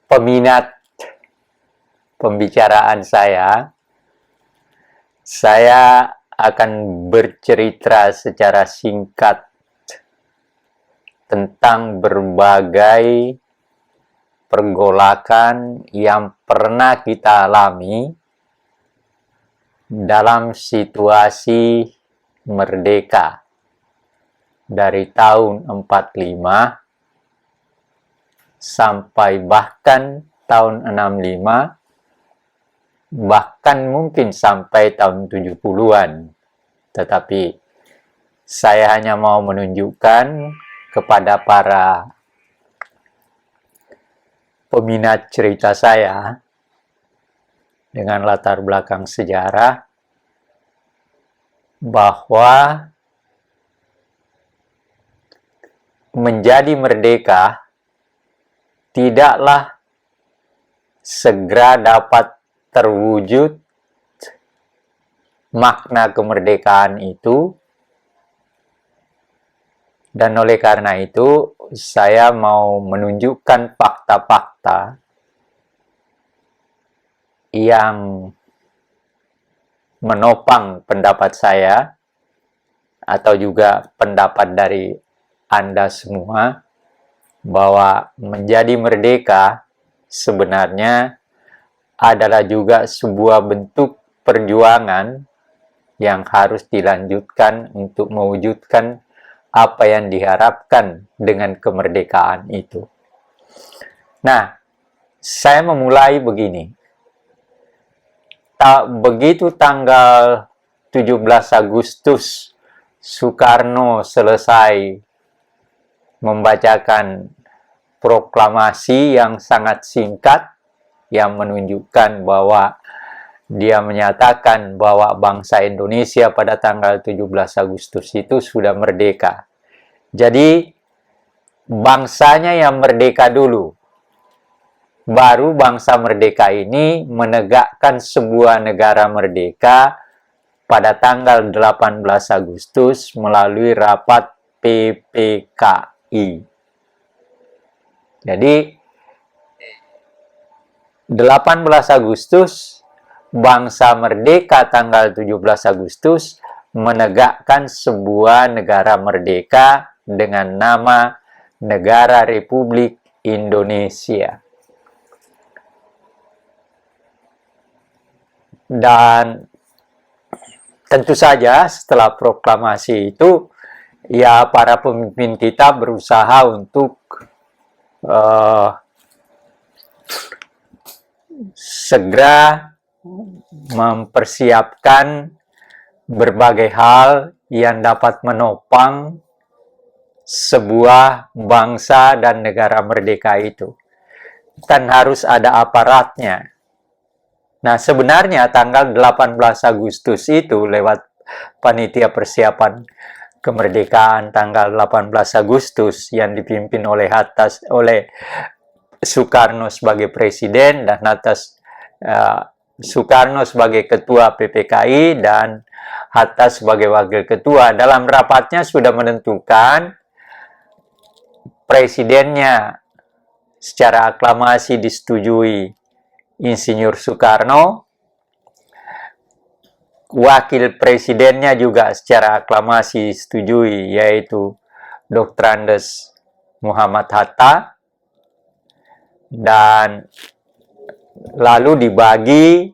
Peminat pembicaraan saya akan bercerita secara singkat tentang berbagai pergolakan yang pernah kita alami dalam situasi merdeka dari tahun 45 sampai bahkan tahun 65, bahkan mungkin sampai tahun 70-an. Tetapi saya hanya mau menunjukkan kepada para peminat cerita saya dengan latar belakang sejarah bahwa menjadi merdeka tidaklah segera dapat terwujud makna kemerdekaan itu, dan oleh karena itu saya mau menunjukkan fakta-fakta yang menopang pendapat saya atau juga pendapat dari Anda semua, bahwa menjadi merdeka sebenarnya adalah juga sebuah bentuk perjuangan yang harus dilanjutkan untuk mewujudkan apa yang diharapkan dengan kemerdekaan itu. Nah, saya memulai begini. Begitu tanggal 17 Agustus Soekarno selesai membacakan proklamasi yang sangat singkat yang menunjukkan bahwa dia menyatakan bahwa bangsa Indonesia pada tanggal 17 Agustus itu sudah merdeka. Jadi bangsanya yang merdeka dulu, baru bangsa merdeka ini menegakkan sebuah negara merdeka pada tanggal 18 Agustus melalui rapat PPKI. Jadi 18 Agustus bangsa merdeka tanggal 17 Agustus menegakkan sebuah negara merdeka dengan nama Negara Republik Indonesia. Dan tentu saja setelah proklamasi itu, ya para pemimpin kita berusaha untuk segera mempersiapkan berbagai hal yang dapat menopang sebuah bangsa dan negara merdeka itu. Kan harus ada aparatnya. Nah, sebenarnya tanggal 18 Agustus itu lewat panitia persiapan kemerdekaan tanggal 18 Agustus yang dipimpin oleh Soekarno sebagai presiden dan Soekarno sebagai ketua PPKI dan Hatta sebagai wakil ketua. Dalam rapatnya sudah menentukan presidennya secara aklamasi disetujui Insinyur Soekarno, wakil presidennya juga secara aklamasi disetujui, yaitu Dr. Andes Muhammad Hatta, dan lalu dibagi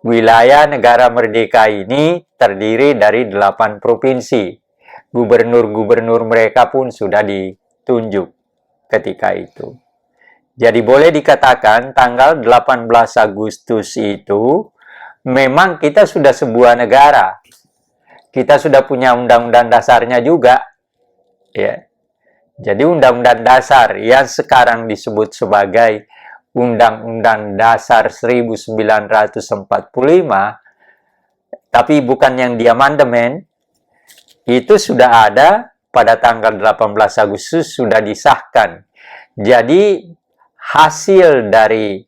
wilayah negara merdeka ini terdiri dari 8 provinsi. Gubernur-gubernur mereka pun sudah ditunjuk ketika itu. Jadi boleh dikatakan tanggal 18 Agustus itu memang kita sudah sebuah negara. Kita sudah punya undang-undang dasarnya juga. Ya. Jadi undang-undang dasar yang sekarang disebut sebagai Undang-Undang Dasar 1945, tapi bukan yang diamandemen, itu sudah ada pada tanggal 18 Agustus sudah disahkan. Jadi hasil dari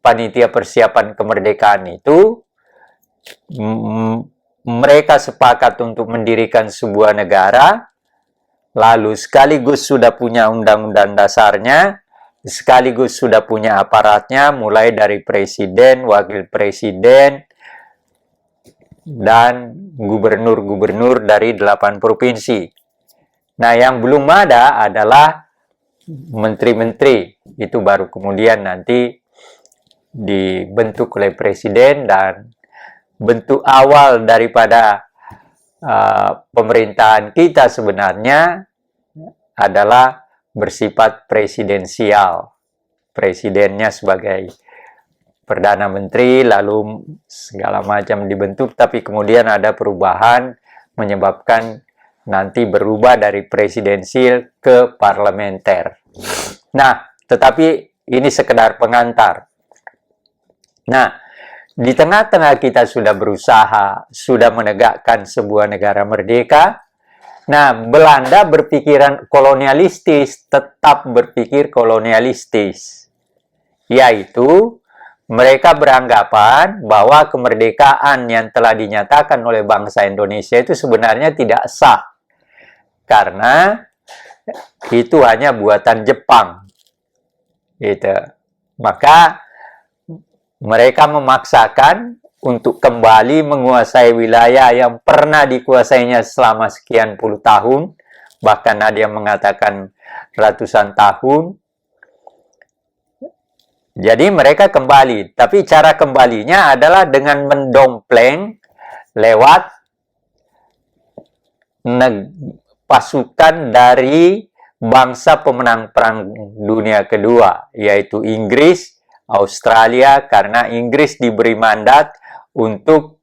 panitia persiapan kemerdekaan itu, mereka sepakat untuk mendirikan sebuah negara, lalu sekaligus sudah punya undang-undang dasarnya, sekaligus sudah punya aparatnya, mulai dari presiden, wakil presiden, dan gubernur-gubernur dari 8 provinsi. Nah, yang belum ada adalah menteri-menteri. Itu baru kemudian nanti dibentuk oleh presiden, dan bentuk awal daripada pemerintahan kita sebenarnya adalah bersifat presidensial. Presidennya sebagai Perdana Menteri, lalu segala macam dibentuk, tapi kemudian ada perubahan menyebabkan nanti berubah dari presidensial ke parlementer. Nah, tetapi ini sekedar pengantar. Nah, di tengah-tengah kita sudah berusaha, sudah menegakkan sebuah negara merdeka. Nah, Belanda berpikiran kolonialistis, tetap berpikir kolonialistis. Yaitu, mereka beranggapan bahwa kemerdekaan yang telah dinyatakan oleh bangsa Indonesia itu sebenarnya tidak sah. Karena itu hanya buatan Jepang. Gitu. Maka mereka memaksakan untuk kembali menguasai wilayah yang pernah dikuasainya selama sekian puluh tahun, bahkan ada yang mengatakan ratusan tahun. Jadi mereka kembali, tapi cara kembalinya adalah dengan mendompleng lewat pasukan dari bangsa pemenang Perang Dunia Kedua, yaitu Inggris, Australia, karena Inggris diberi mandat untuk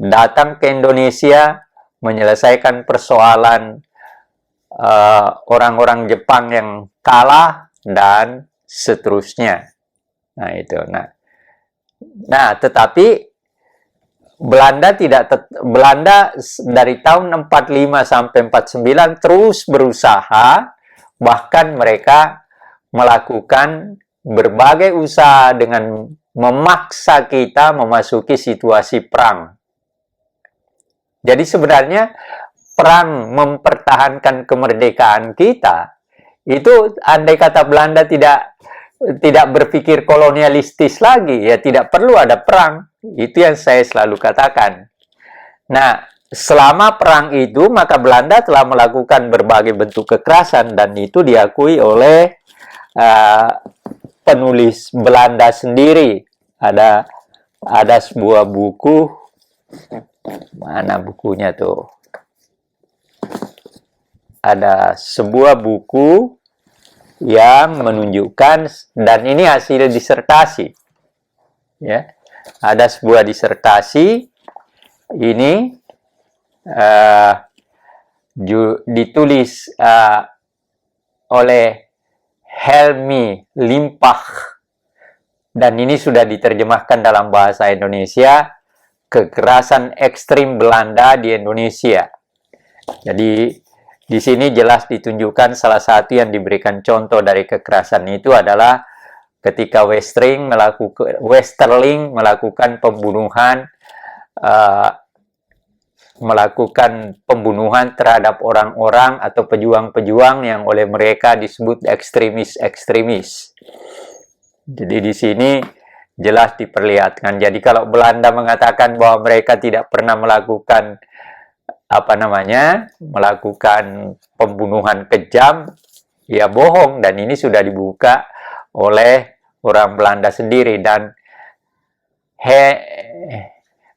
datang ke Indonesia menyelesaikan persoalan orang-orang Jepang yang kalah dan seterusnya. Nah, itu. Nah, tetapi Belanda dari tahun 45 sampai 49 terus berusaha, bahkan mereka melakukan berbagai usaha dengan memaksa kita memasuki situasi perang. Jadi sebenarnya perang mempertahankan kemerdekaan kita itu, andai kata Belanda tidak berpikir kolonialistis lagi, ya tidak perlu ada perang. Itu yang saya selalu katakan. Nah, selama perang itu, maka Belanda telah melakukan berbagai bentuk kekerasan, dan itu diakui oleh penulis Belanda sendiri. Ada sebuah buku, mana bukunya tuh? Ada sebuah buku yang menunjukkan, dan ini hasil disertasi, ya. Ada sebuah disertasi ini ditulis oleh Helmi Limpach, dan ini sudah diterjemahkan dalam bahasa Indonesia, Kekerasan Ekstrim Belanda di Indonesia. Jadi di sini jelas ditunjukkan salah satu yang diberikan contoh dari kekerasan itu adalah ketika Westerling melakukan pembunuhan terhadap orang-orang atau pejuang-pejuang yang oleh mereka disebut ekstremis-ekstremis. Jadi di sini jelas diperlihatkan. Jadi kalau Belanda mengatakan bahwa mereka tidak pernah melakukan pembunuhan kejam, ya bohong, dan ini sudah dibuka oleh orang Belanda sendiri. Dan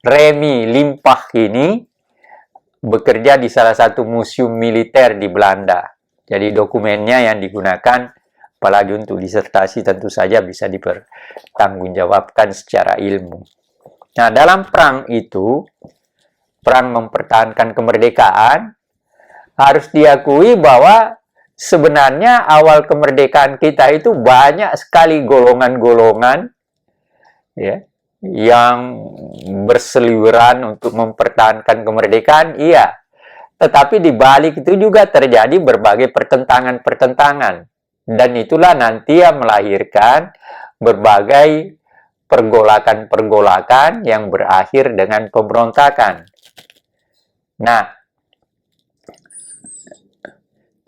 Remy Limpach ini bekerja di salah satu museum militer di Belanda. Jadi dokumennya yang digunakan, apalagi untuk disertasi, tentu saja bisa dipertanggungjawabkan secara ilmu. Nah, dalam perang itu, perang mempertahankan kemerdekaan, harus diakui bahwa sebenarnya awal kemerdekaan kita itu banyak sekali golongan-golongan, ya, yang berseliweran untuk mempertahankan kemerdekaan, iya. Tetapi di balik itu juga terjadi berbagai pertentangan-pertentangan, dan itulah nanti yang melahirkan berbagai pergolakan-pergolakan yang berakhir dengan pemberontakan. Nah,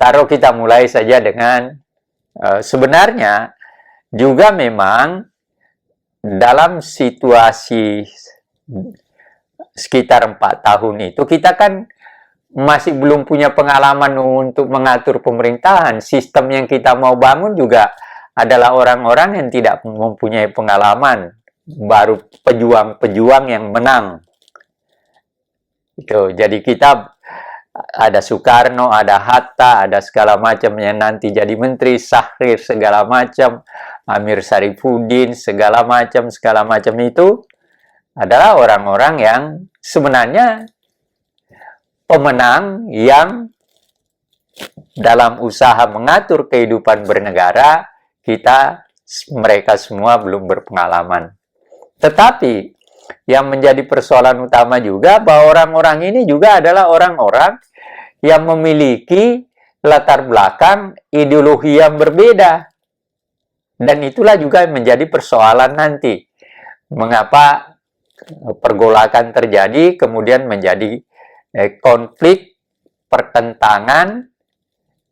taruh kita mulai saja dengan sebenarnya juga memang dalam situasi sekitar 4 tahun itu kita kan masih belum punya pengalaman untuk mengatur pemerintahan. Sistem yang kita mau bangun juga adalah orang-orang yang tidak mempunyai pengalaman, baru pejuang-pejuang yang menang. Itu. Jadi kita ada Soekarno, ada Hatta, ada segala macam yang nanti jadi menteri, Syahrir segala macam, Amir Syarifuddin segala macam itu adalah orang-orang yang sebenarnya pemenang yang dalam usaha mengatur kehidupan bernegara, mereka semua belum berpengalaman. Tetapi yang menjadi persoalan utama juga bahwa orang-orang ini juga adalah orang-orang yang memiliki latar belakang ideologi yang berbeda. Dan itulah juga menjadi persoalan nanti. Mengapa pergolakan terjadi, kemudian menjadi konflik, pertentangan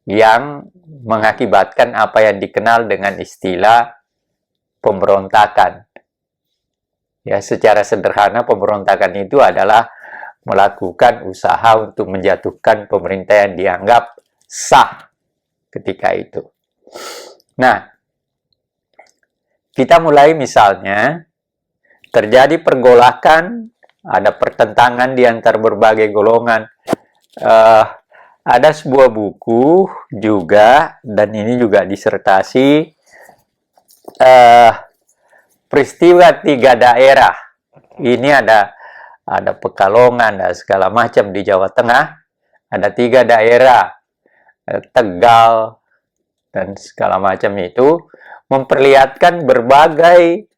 yang mengakibatkan apa yang dikenal dengan istilah pemberontakan. Ya, secara sederhana pemberontakan itu adalah melakukan usaha untuk menjatuhkan pemerintah yang dianggap sah ketika itu. Nah, kita mulai misalnya terjadi pergolakan, ada pertentangan di antara berbagai golongan. Ada sebuah buku juga, dan ini juga disertasi, peristiwa 3 daerah. Ini ada Pekalongan, ada segala macam di Jawa Tengah. Ada 3 daerah, Tegal, dan segala macam itu, memperlihatkan berbagai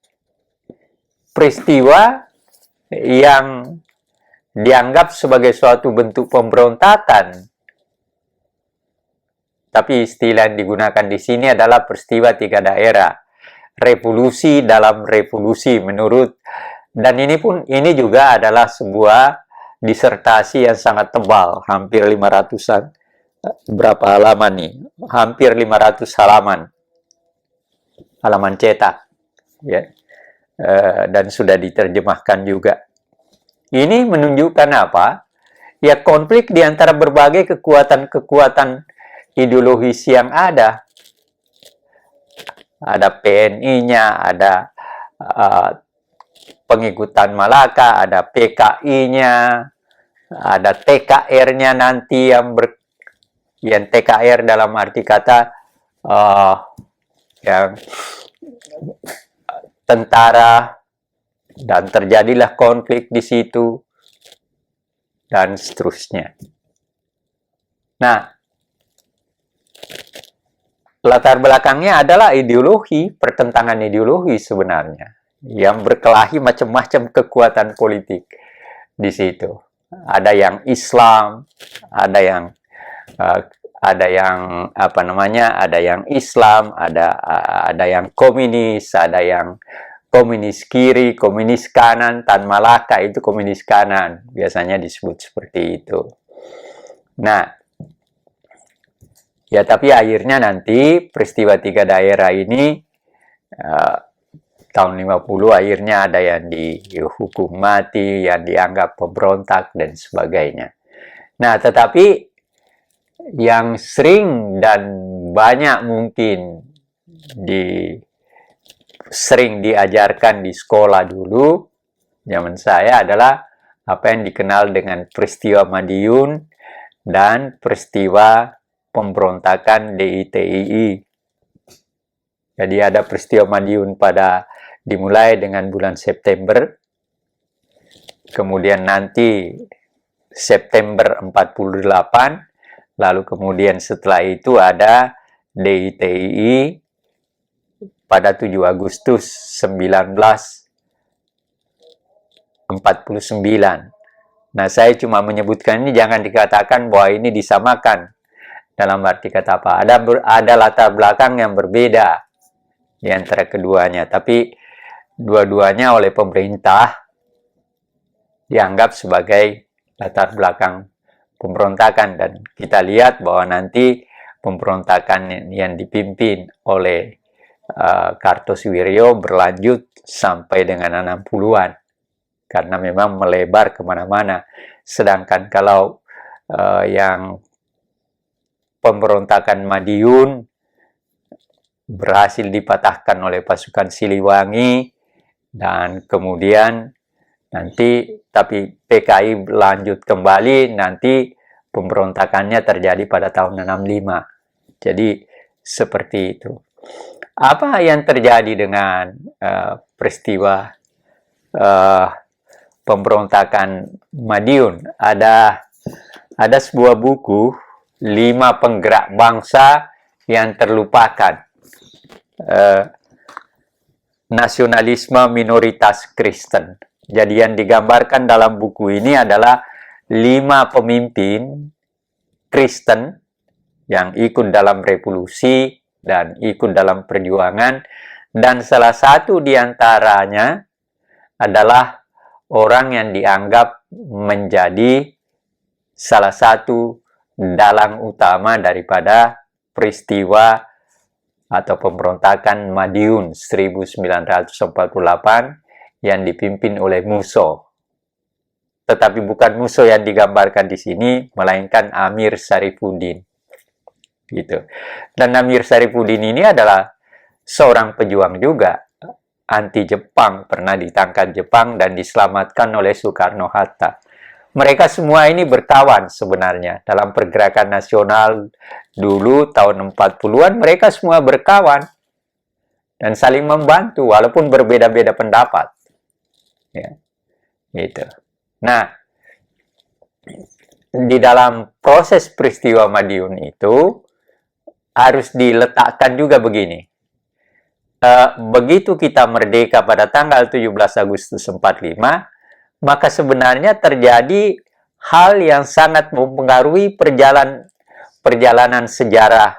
peristiwa yang dianggap sebagai suatu bentuk pemberontakan. Tapi istilah yang digunakan di sini adalah peristiwa 3 daerah. Revolusi dalam revolusi menurut, dan ini juga adalah sebuah disertasi yang sangat tebal, hampir 500-an. Berapa halaman nih? Hampir 500 halaman cetak. Ya. Dan sudah diterjemahkan juga. Ini menunjukkan apa? Ya, konflik di antara berbagai kekuatan-kekuatan ideologis yang ada. Ada PNI-nya, ada pengikutan Malaka, ada PKI-nya, ada TKR-nya nanti yang TKR dalam arti kata yang tentara, dan terjadilah konflik di situ, dan seterusnya. Nah, latar belakangnya adalah ideologi, pertentangan ideologi sebenarnya, yang berkelahi macam-macam kekuatan politik di situ. Ada yang Islam, ada yang Islam, ada yang komunis, ada yang komunis kiri, komunis kanan. Tan Malaka itu komunis kanan, biasanya disebut seperti itu. Nah, ya, tapi akhirnya nanti peristiwa 3 daerah ini tahun 50 akhirnya ada yang dihukum mati, yang dianggap pemberontak dan sebagainya. Nah, tetapi yang sering dan banyak mungkin sering diajarkan di sekolah dulu zaman saya adalah apa yang dikenal dengan peristiwa Madiun dan peristiwa pemberontakan DITII. Jadi ada peristiwa Madiun dimulai dengan bulan September, kemudian nanti September 48, lalu kemudian setelah itu ada DITII pada 7 Agustus 1949. Nah, saya cuma menyebutkan ini, jangan dikatakan bahwa ini disamakan. Dalam arti kata apa? Ada latar belakang yang berbeda di antara keduanya, tapi dua-duanya oleh pemerintah dianggap sebagai latar belakang pemberontakan. Dan kita lihat bahwa nanti pemberontakan yang dipimpin oleh Kartosuwiryo berlanjut sampai dengan 60-an. Karena memang melebar kemana-mana. Sedangkan kalau yang pemberontakan Madiun berhasil dipatahkan oleh pasukan Siliwangi, dan kemudian nanti tapi PKI lanjut kembali, nanti pemberontakannya terjadi pada tahun 65. Jadi seperti itu. Apa yang terjadi dengan peristiwa pemberontakan Madiun? Ada sebuah buku, 5 penggerak bangsa yang terlupakan. Nasionalisme minoritas Kristen. Jadi yang digambarkan dalam buku ini adalah 5 pemimpin Kristen yang ikut dalam revolusi dan ikut dalam perjuangan, dan salah satu di antaranya adalah orang yang dianggap menjadi salah satu dalang utama daripada peristiwa atau pemberontakan Madiun 1948 yang dipimpin oleh Musso. Tetapi bukan Musso yang digambarkan di sini, melainkan Amir Syarifuddin. Gitu. Dan Amir Syarifuddin ini adalah seorang pejuang juga, anti Jepang, pernah ditangkap Jepang dan diselamatkan oleh Soekarno-Hatta. Mereka semua ini berkawan sebenarnya dalam pergerakan nasional dulu tahun 40-an, mereka semua berkawan dan saling membantu walaupun berbeda-beda pendapat. Ya. Gitu. Nah, di dalam proses peristiwa Madiun itu harus diletakkan juga begini. Begitu kita merdeka pada tanggal 17 Agustus 45, maka sebenarnya terjadi hal yang sangat mempengaruhi perjalanan sejarah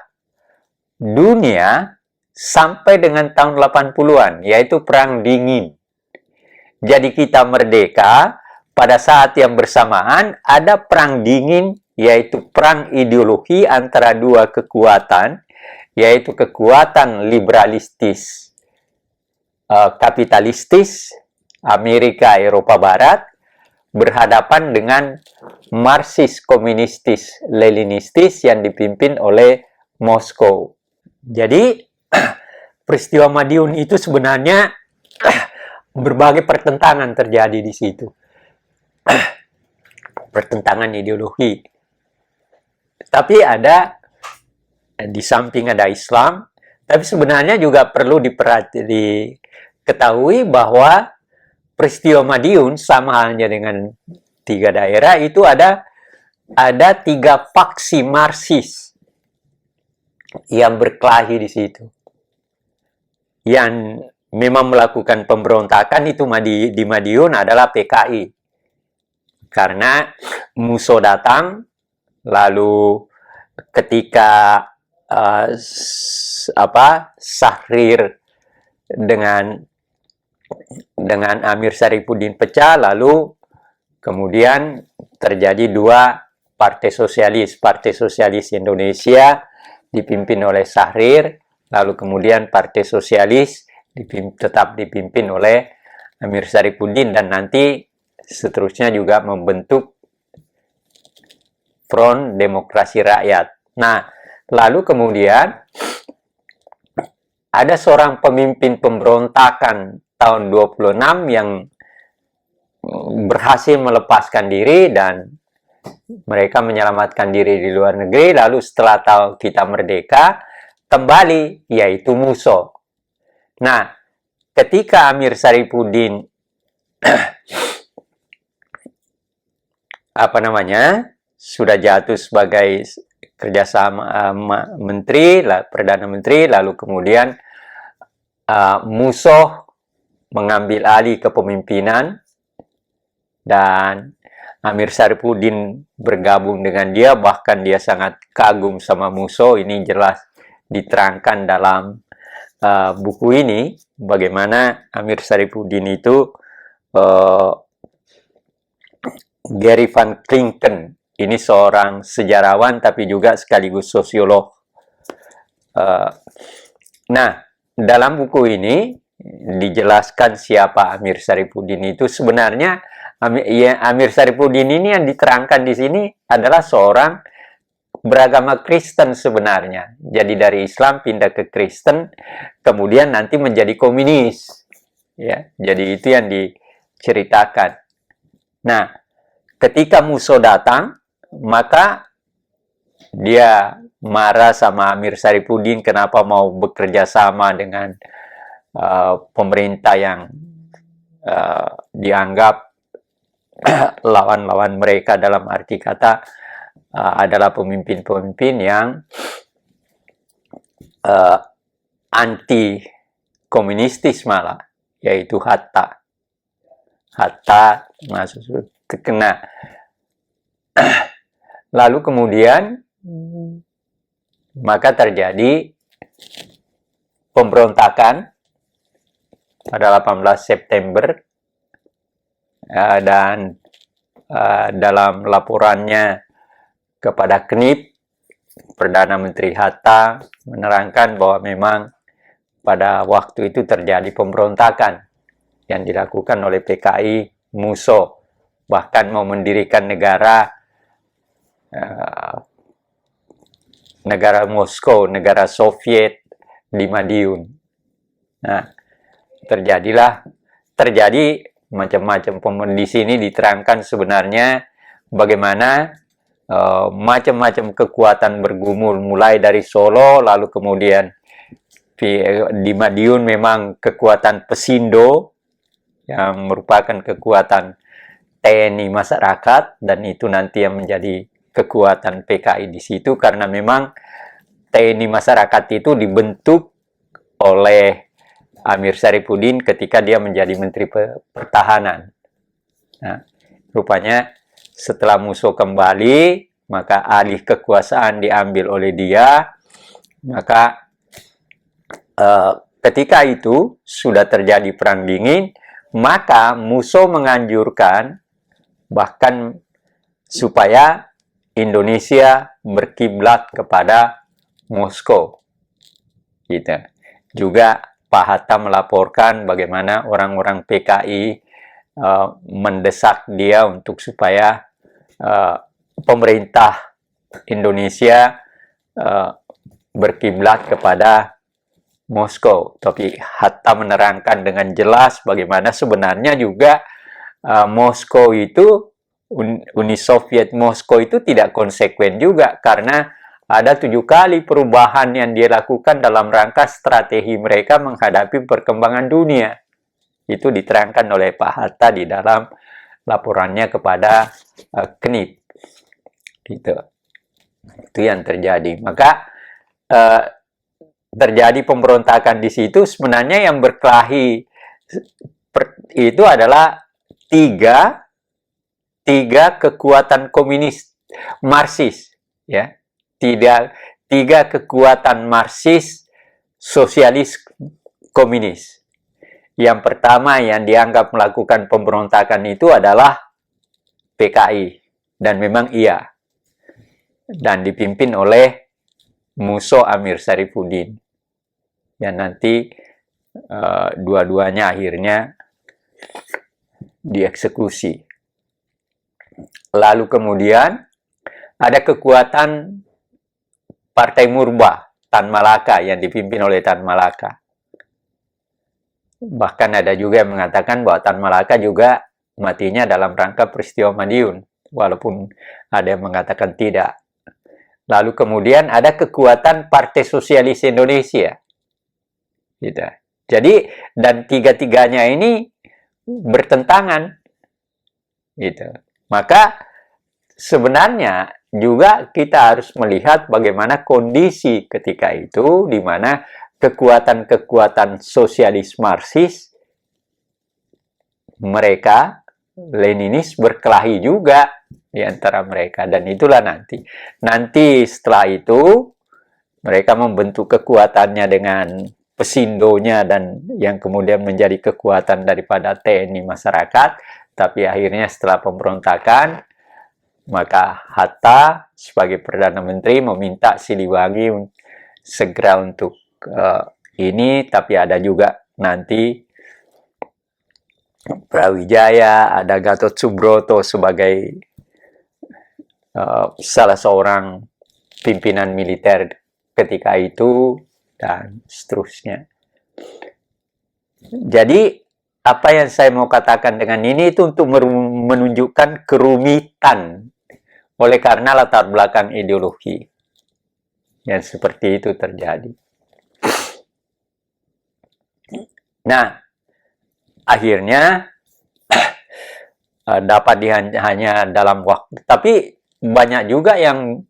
dunia sampai dengan tahun 80-an, yaitu Perang Dingin. Jadi kita merdeka, pada saat yang bersamaan ada Perang Dingin, yaitu perang ideologi antara dua kekuatan, yaitu kekuatan liberalistis kapitalistis Amerika Eropa Barat berhadapan dengan Marxis komunistis Leninistis yang dipimpin oleh Moskow. Jadi peristiwa Madiun itu sebenarnya berbagai pertentangan terjadi di situ. Pertentangan ideologi. Tapi ada, di samping ada Islam, tapi sebenarnya juga perlu diketahui bahwa peristiwa Madiun sama halnya dengan 3 daerah itu ada 3 faksi Marxis yang berkelahi di situ. Yang memang melakukan pemberontakan itu di Madiun adalah PKI. Karena Musso datang, lalu ketika Syahrir dengan Amir Syarifuddin pecah, lalu kemudian terjadi 2 partai Sosialis Indonesia dipimpin oleh Syahrir, lalu kemudian Partai Sosialis tetap dipimpin oleh Amir Syarifuddin, dan nanti seterusnya juga membentuk Front Demokrasi Rakyat. Nah, lalu kemudian ada seorang pemimpin pemberontakan tahun 26 yang berhasil melepaskan diri dan mereka menyelamatkan diri di luar negeri. Lalu setelah kita merdeka kembali, yaitu Musso. Nah, ketika Amir Syarifuddin sudah jatuh sebagai kerjasama menteri, perdana menteri, lalu kemudian Musso mengambil alih kepemimpinan dan Amir Syarifuddin bergabung dengan dia, bahkan dia sangat kagum sama Musso. Ini jelas diterangkan dalam buku ini bagaimana Amir Syarifuddin itu Gary Van Klinken, ini seorang sejarawan tapi juga sekaligus sosiolog Uh, nah, dalam buku ini dijelaskan siapa Amir Sarifuddin itu. Sebenarnya Amir Sarifuddin ini yang diterangkan di sini adalah seorang beragama Kristen sebenarnya. Jadi dari Islam pindah ke Kristen, kemudian nanti menjadi komunis. Ya, jadi itu yang diceritakan. Nah, ketika Musso datang, maka dia marah sama Amir Sarifuddin kenapa mau bekerja sama dengan pemerintah yang dianggap lawan-lawan mereka, dalam arti kata adalah pemimpin-pemimpin yang anti komunistis malah, yaitu Hatta. Hatta masuk terkena. Lalu kemudian maka terjadi pemberontakan pada 18 September dan dalam laporannya kepada KNIP, Perdana Menteri Hatta menerangkan bahwa memang pada waktu itu terjadi pemberontakan yang dilakukan oleh PKI Musso, bahkan mau mendirikan negara Moskow, negara Soviet di Madiun. Nah, terjadi macam-macam. Di sini diterangkan sebenarnya bagaimana macam-macam kekuatan bergumul, mulai dari Solo, lalu kemudian di Madiun memang kekuatan Pesindo yang merupakan kekuatan TNI masyarakat, dan itu nanti yang menjadi kekuatan PKI di situ, karena memang TNI masyarakat itu dibentuk oleh Amir Sarifuddin ketika dia menjadi Menteri Pertahanan. Nah, rupanya setelah Musso kembali, maka alih kekuasaan diambil oleh dia. Maka ketika itu sudah terjadi perang dingin, maka Musso menganjurkan bahkan supaya Indonesia berkiblat kepada Moskow. Gitu. Juga Pak Hatta melaporkan bagaimana orang-orang PKI mendesak dia untuk supaya pemerintah Indonesia berkiblat kepada Moskow. Tapi Hatta menerangkan dengan jelas bagaimana sebenarnya juga Moskow itu, Uni Soviet Moskow itu tidak konsekuen juga, karena ada 7 kali perubahan yang dia lakukan dalam rangka strategi mereka menghadapi perkembangan dunia. Itu diterangkan oleh Pak Hatta di dalam laporannya kepada KNIP. Gitu. Itu yang terjadi. Maka terjadi pemberontakan di situ. Sebenarnya yang berkelahi itu adalah tiga kekuatan komunis Marxis, ya. Tiga kekuatan Marxis sosialis komunis. Yang pertama yang dianggap melakukan pemberontakan itu adalah PKI, dan memang iya, dan dipimpin oleh Musso Amir Sarifuddin, yang nanti dua-duanya akhirnya dieksekusi. Lalu kemudian ada kekuatan Partai Murba Tan Malaka yang dipimpin oleh Tan Malaka. Bahkan ada juga yang mengatakan bahwa Tan Malaka juga matinya dalam rangka peristiwa Madiun, walaupun ada yang mengatakan tidak. Lalu kemudian ada kekuatan Partai Sosialis Indonesia. Gitu. Jadi, dan tiga-tiganya ini bertentangan. Gitu. Maka sebenarnya juga kita harus melihat bagaimana kondisi ketika itu, di mana kekuatan-kekuatan sosialis Marxis, mereka Leninis berkelahi juga di antara mereka, dan itulah nanti setelah itu mereka membentuk kekuatannya dengan Pesindonya, dan yang kemudian menjadi kekuatan daripada TNI masyarakat. Tapi akhirnya setelah pemberontakan, maka Hatta sebagai Perdana Menteri meminta Siliwangi segera untuk ini, tapi ada juga nanti Brawijaya, ada Gatot Subroto sebagai salah seorang pimpinan militer ketika itu, dan seterusnya. Jadi, apa yang saya mau katakan dengan ini itu untuk menunjukkan kerumitan oleh karena latar belakang ideologi yang seperti itu terjadi. Nah, akhirnya dapat hanya dalam waktu, tapi banyak juga yang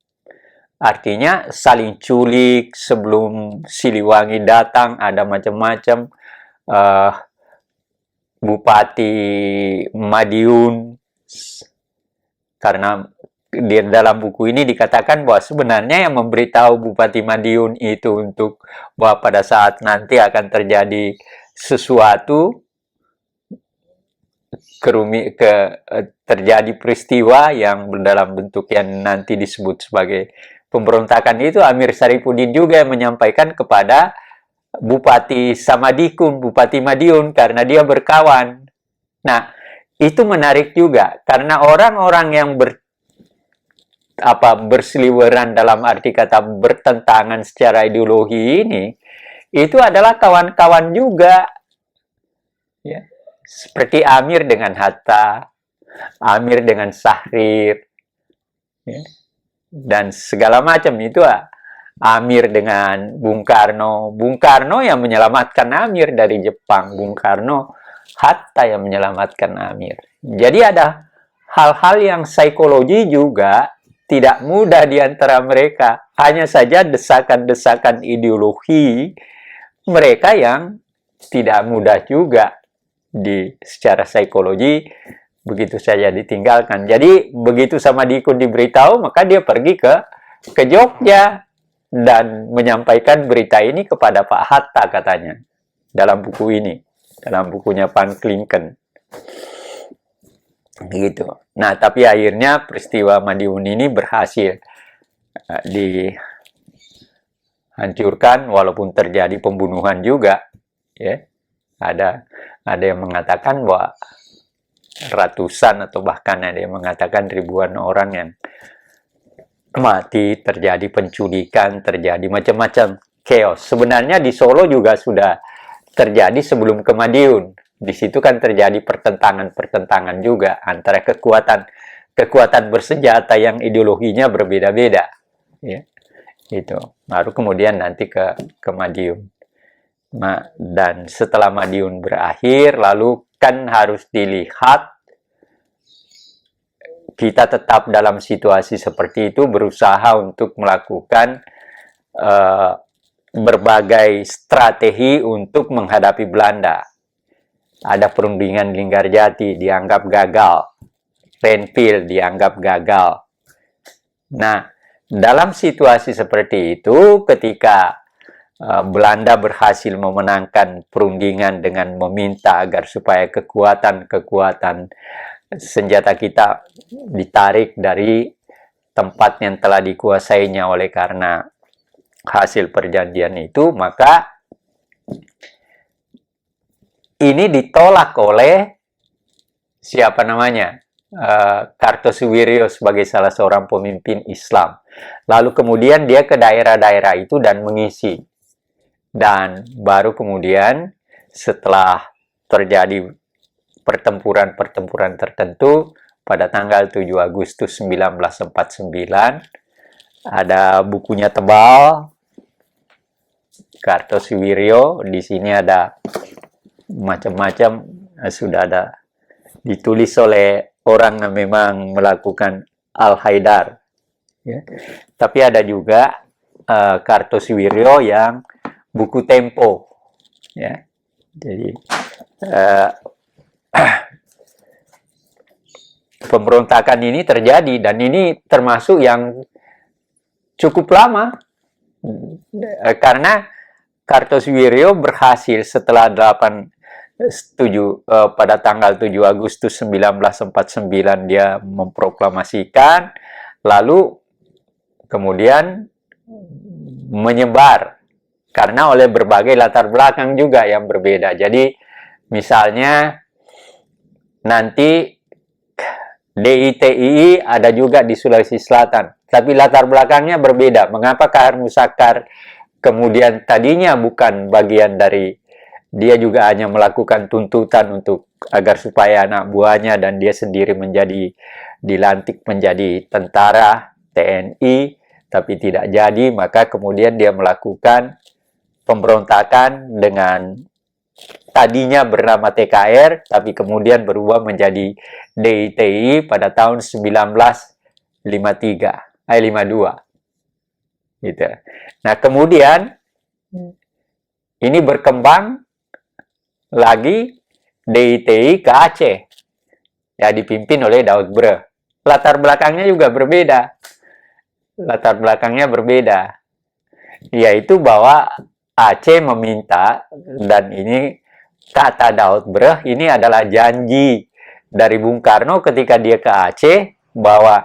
artinya saling culik sebelum Siliwangi datang, ada macam-macam. Bupati Madiun, karena di dalam buku ini dikatakan bahwa sebenarnya yang memberitahu Bupati Madiun itu untuk bahwa pada saat nanti akan terjadi sesuatu, terjadi peristiwa yang dalam bentuk yang nanti disebut sebagai pemberontakan itu, Amir Saripudin juga yang menyampaikan kepada Bupati Samadikun, Bupati Madiun, karena dia berkawan. Nah, itu menarik juga, karena orang-orang yang berseliweran dalam arti kata bertentangan secara ideologi ini, itu adalah kawan-kawan juga. Ya. Seperti Amir dengan Hatta, Amir dengan Syahrir, ya. Dan segala macam itu. Amir dengan Bung Karno, Bung Karno yang menyelamatkan Amir dari Jepang, Bung Karno, Hatta yang menyelamatkan Amir. Jadi ada hal-hal yang psikologi juga tidak mudah di antara mereka. Hanya saja desakan-desakan ideologi mereka yang tidak mudah juga secara psikologi begitu saja ditinggalkan. Jadi begitu Samadikun diberitahu, maka dia pergi ke Jogja dan menyampaikan berita ini kepada Pak Hatta, katanya, dalam buku ini, dalam bukunya Van Klinken. Begitu. Nah, tapi akhirnya peristiwa Madiun ini berhasil dihancurkan, walaupun terjadi pembunuhan juga. Ya, ada yang mengatakan bahwa ratusan atau bahkan ada yang mengatakan ribuan orang yang mati, terjadi penculikan, terjadi macam-macam chaos. Sebenarnya di Solo juga sudah terjadi sebelum ke Madiun. Di situ kan terjadi pertentangan juga antara kekuatan bersenjata yang ideologinya berbeda-beda. Ya, itu. Baru kemudian nanti ke Madiun. Dan setelah Madiun berakhir, lalu kan harus dilihat, kita tetap dalam situasi seperti itu, berusaha untuk melakukan berbagai strategi untuk menghadapi Belanda. Ada perundingan Linggarjati dianggap gagal, Penfield dianggap gagal. Nah, dalam situasi seperti itu, ketika Belanda berhasil memenangkan perundingan dengan meminta agar supaya kekuatan senjata kita ditarik dari tempat yang telah dikuasainya oleh karena hasil perjanjian itu, maka ini ditolak oleh siapa namanya? Kartosuwiryo sebagai salah seorang pemimpin Islam. Lalu kemudian dia ke daerah-daerah itu dan mengisi. Dan baru kemudian setelah terjadi pertempuran tertentu pada tanggal 7 Agustus 1949, ada bukunya tebal, Kartosuwiryo. Di sini ada macam-macam, sudah ada ditulis oleh orang yang memang melakukan Al-Haidar. Ya. Tapi ada juga Kartosuwiryo yang buku Tempo. Ya. Jadi pemberontakan ini terjadi, dan ini termasuk yang cukup lama, karena Kartosuwiryo berhasil setelah pada tanggal 7 Agustus 1949 dia memproklamasikan, lalu kemudian menyebar karena oleh berbagai latar belakang juga yang berbeda. Jadi misalnya nanti DITII ada juga di Sulawesi Selatan, tapi latar belakangnya berbeda. Mengapa Kahar Musakar kemudian tadinya bukan bagian dari, dia juga hanya melakukan tuntutan untuk agar supaya anak buahnya dan dia sendiri dilantik menjadi tentara TNI, tapi tidak jadi, maka kemudian dia melakukan pemberontakan dengan tadinya bernama TKR, tapi kemudian berubah menjadi DITI pada tahun 52. Gitu. Nah, kemudian ini berkembang lagi DITI ke Aceh, ya dipimpin oleh Daud Bre. Latar belakangnya juga berbeda. Latar belakangnya berbeda, yaitu bahwa Aceh meminta, dan ini kata Daud Bre, ini adalah janji dari Bung Karno ketika dia ke Aceh, bahwa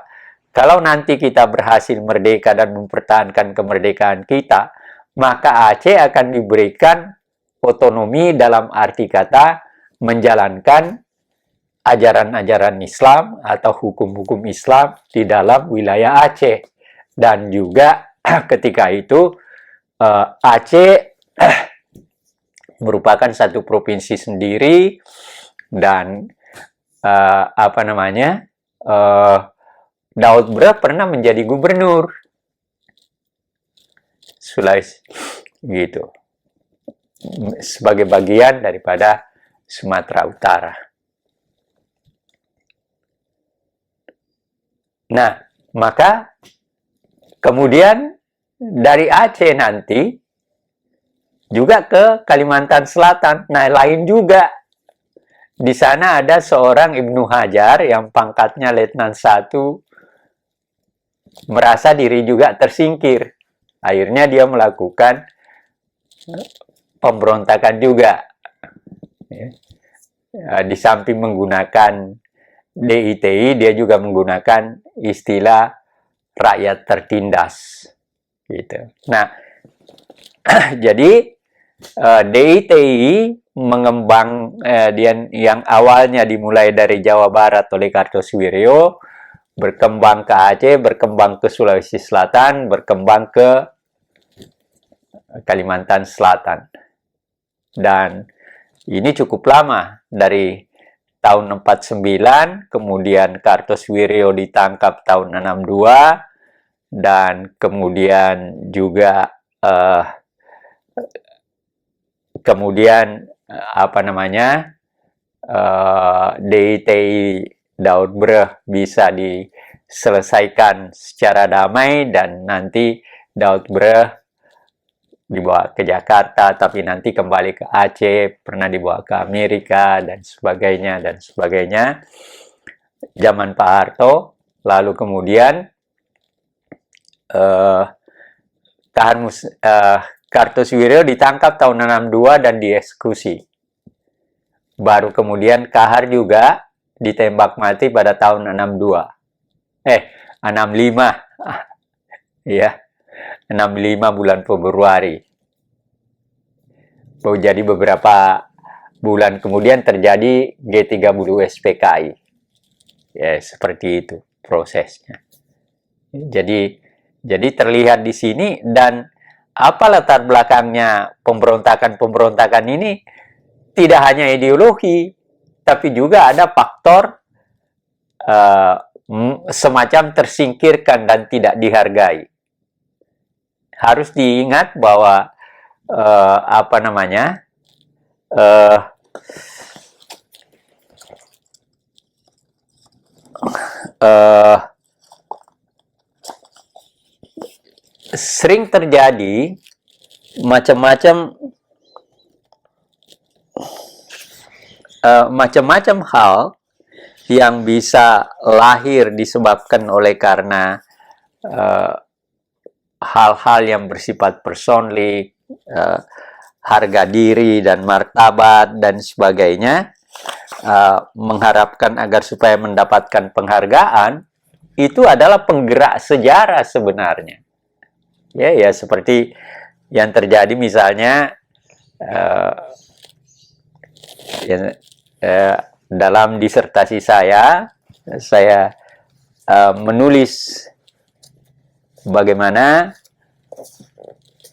kalau nanti kita berhasil merdeka dan mempertahankan kemerdekaan kita, maka Aceh akan diberikan otonomi dalam arti kata menjalankan ajaran-ajaran Islam atau hukum-hukum Islam di dalam wilayah Aceh. Dan juga ketika itu Aceh merupakan satu provinsi sendiri, dan Daud Bre pernah menjadi gubernur Sulawesi, gitu, sebagai bagian daripada Sumatera Utara. Nah, maka kemudian dari Aceh nanti juga ke Kalimantan Selatan. Nah, lain juga. Di sana ada seorang Ibnu Hajar yang pangkatnya Letnan 1, merasa diri juga tersingkir. Akhirnya dia melakukan pemberontakan juga. Di samping menggunakan DITI, dia juga menggunakan istilah rakyat tertindas. Gitu. Nah, jadi DITI mengembang, yang awalnya dimulai dari Jawa Barat oleh Kartosuwiryo, berkembang ke Aceh, berkembang ke Sulawesi Selatan, berkembang ke Kalimantan Selatan. Dan ini cukup lama, dari tahun 49, kemudian Kartosuwiryo ditangkap tahun 62, dan kemudian juga DITI Daud Bre bisa diselesaikan secara damai, dan nanti Daud Bre dibawa ke Jakarta, tapi nanti kembali ke Aceh, pernah dibawa ke Amerika, dan sebagainya, dan sebagainya. Zaman Pak Harto, lalu kemudian Kartosuwiryo ditangkap tahun 62 dan dieksekusi. Baru kemudian Kahar juga ditembak mati pada tahun 65. Ya, 65 bulan Februari. Jadi beberapa bulan kemudian terjadi G30 SPKI. Ya, seperti itu prosesnya. Jadi terlihat di sini, dan apa latar belakangnya pemberontakan ini, tidak hanya ideologi, tapi juga ada faktor semacam tersingkirkan dan tidak dihargai. Harus diingat bahwa sering terjadi macam-macam hal yang bisa lahir disebabkan oleh karena hal-hal yang bersifat personlik, harga diri dan martabat dan sebagainya, mengharapkan agar supaya mendapatkan penghargaan, itu adalah penggerak sejarah sebenarnya. Ya seperti yang terjadi misalnya uh, ya, dalam disertasi saya menulis bagaimana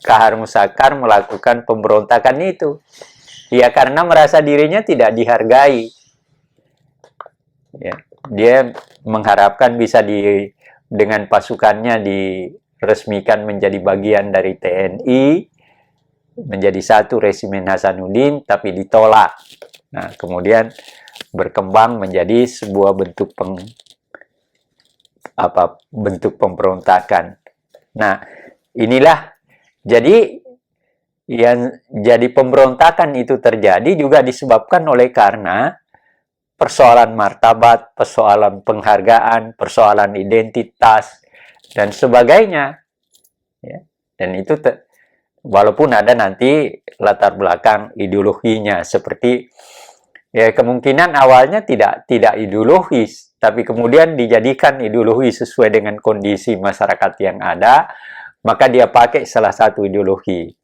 Kahar Musakar melakukan pemberontakan itu. Ya karena merasa dirinya tidak dihargai. Ya, dia mengharapkan bisa dengan pasukannya diresmikan menjadi bagian dari TNI, menjadi satu resimen Hasanuddin, tapi ditolak. Nah, kemudian berkembang menjadi sebuah bentuk pemberontakan. Nah, inilah jadi yang jadi pemberontakan itu terjadi juga disebabkan oleh karena persoalan martabat, persoalan penghargaan, persoalan identitas, dan sebagainya. Ya. Dan itu walaupun ada nanti latar belakang ideologinya, seperti ya kemungkinan awalnya tidak ideologis, tapi kemudian dijadikan ideologi sesuai dengan kondisi masyarakat yang ada, maka dia pakai salah satu ideologi.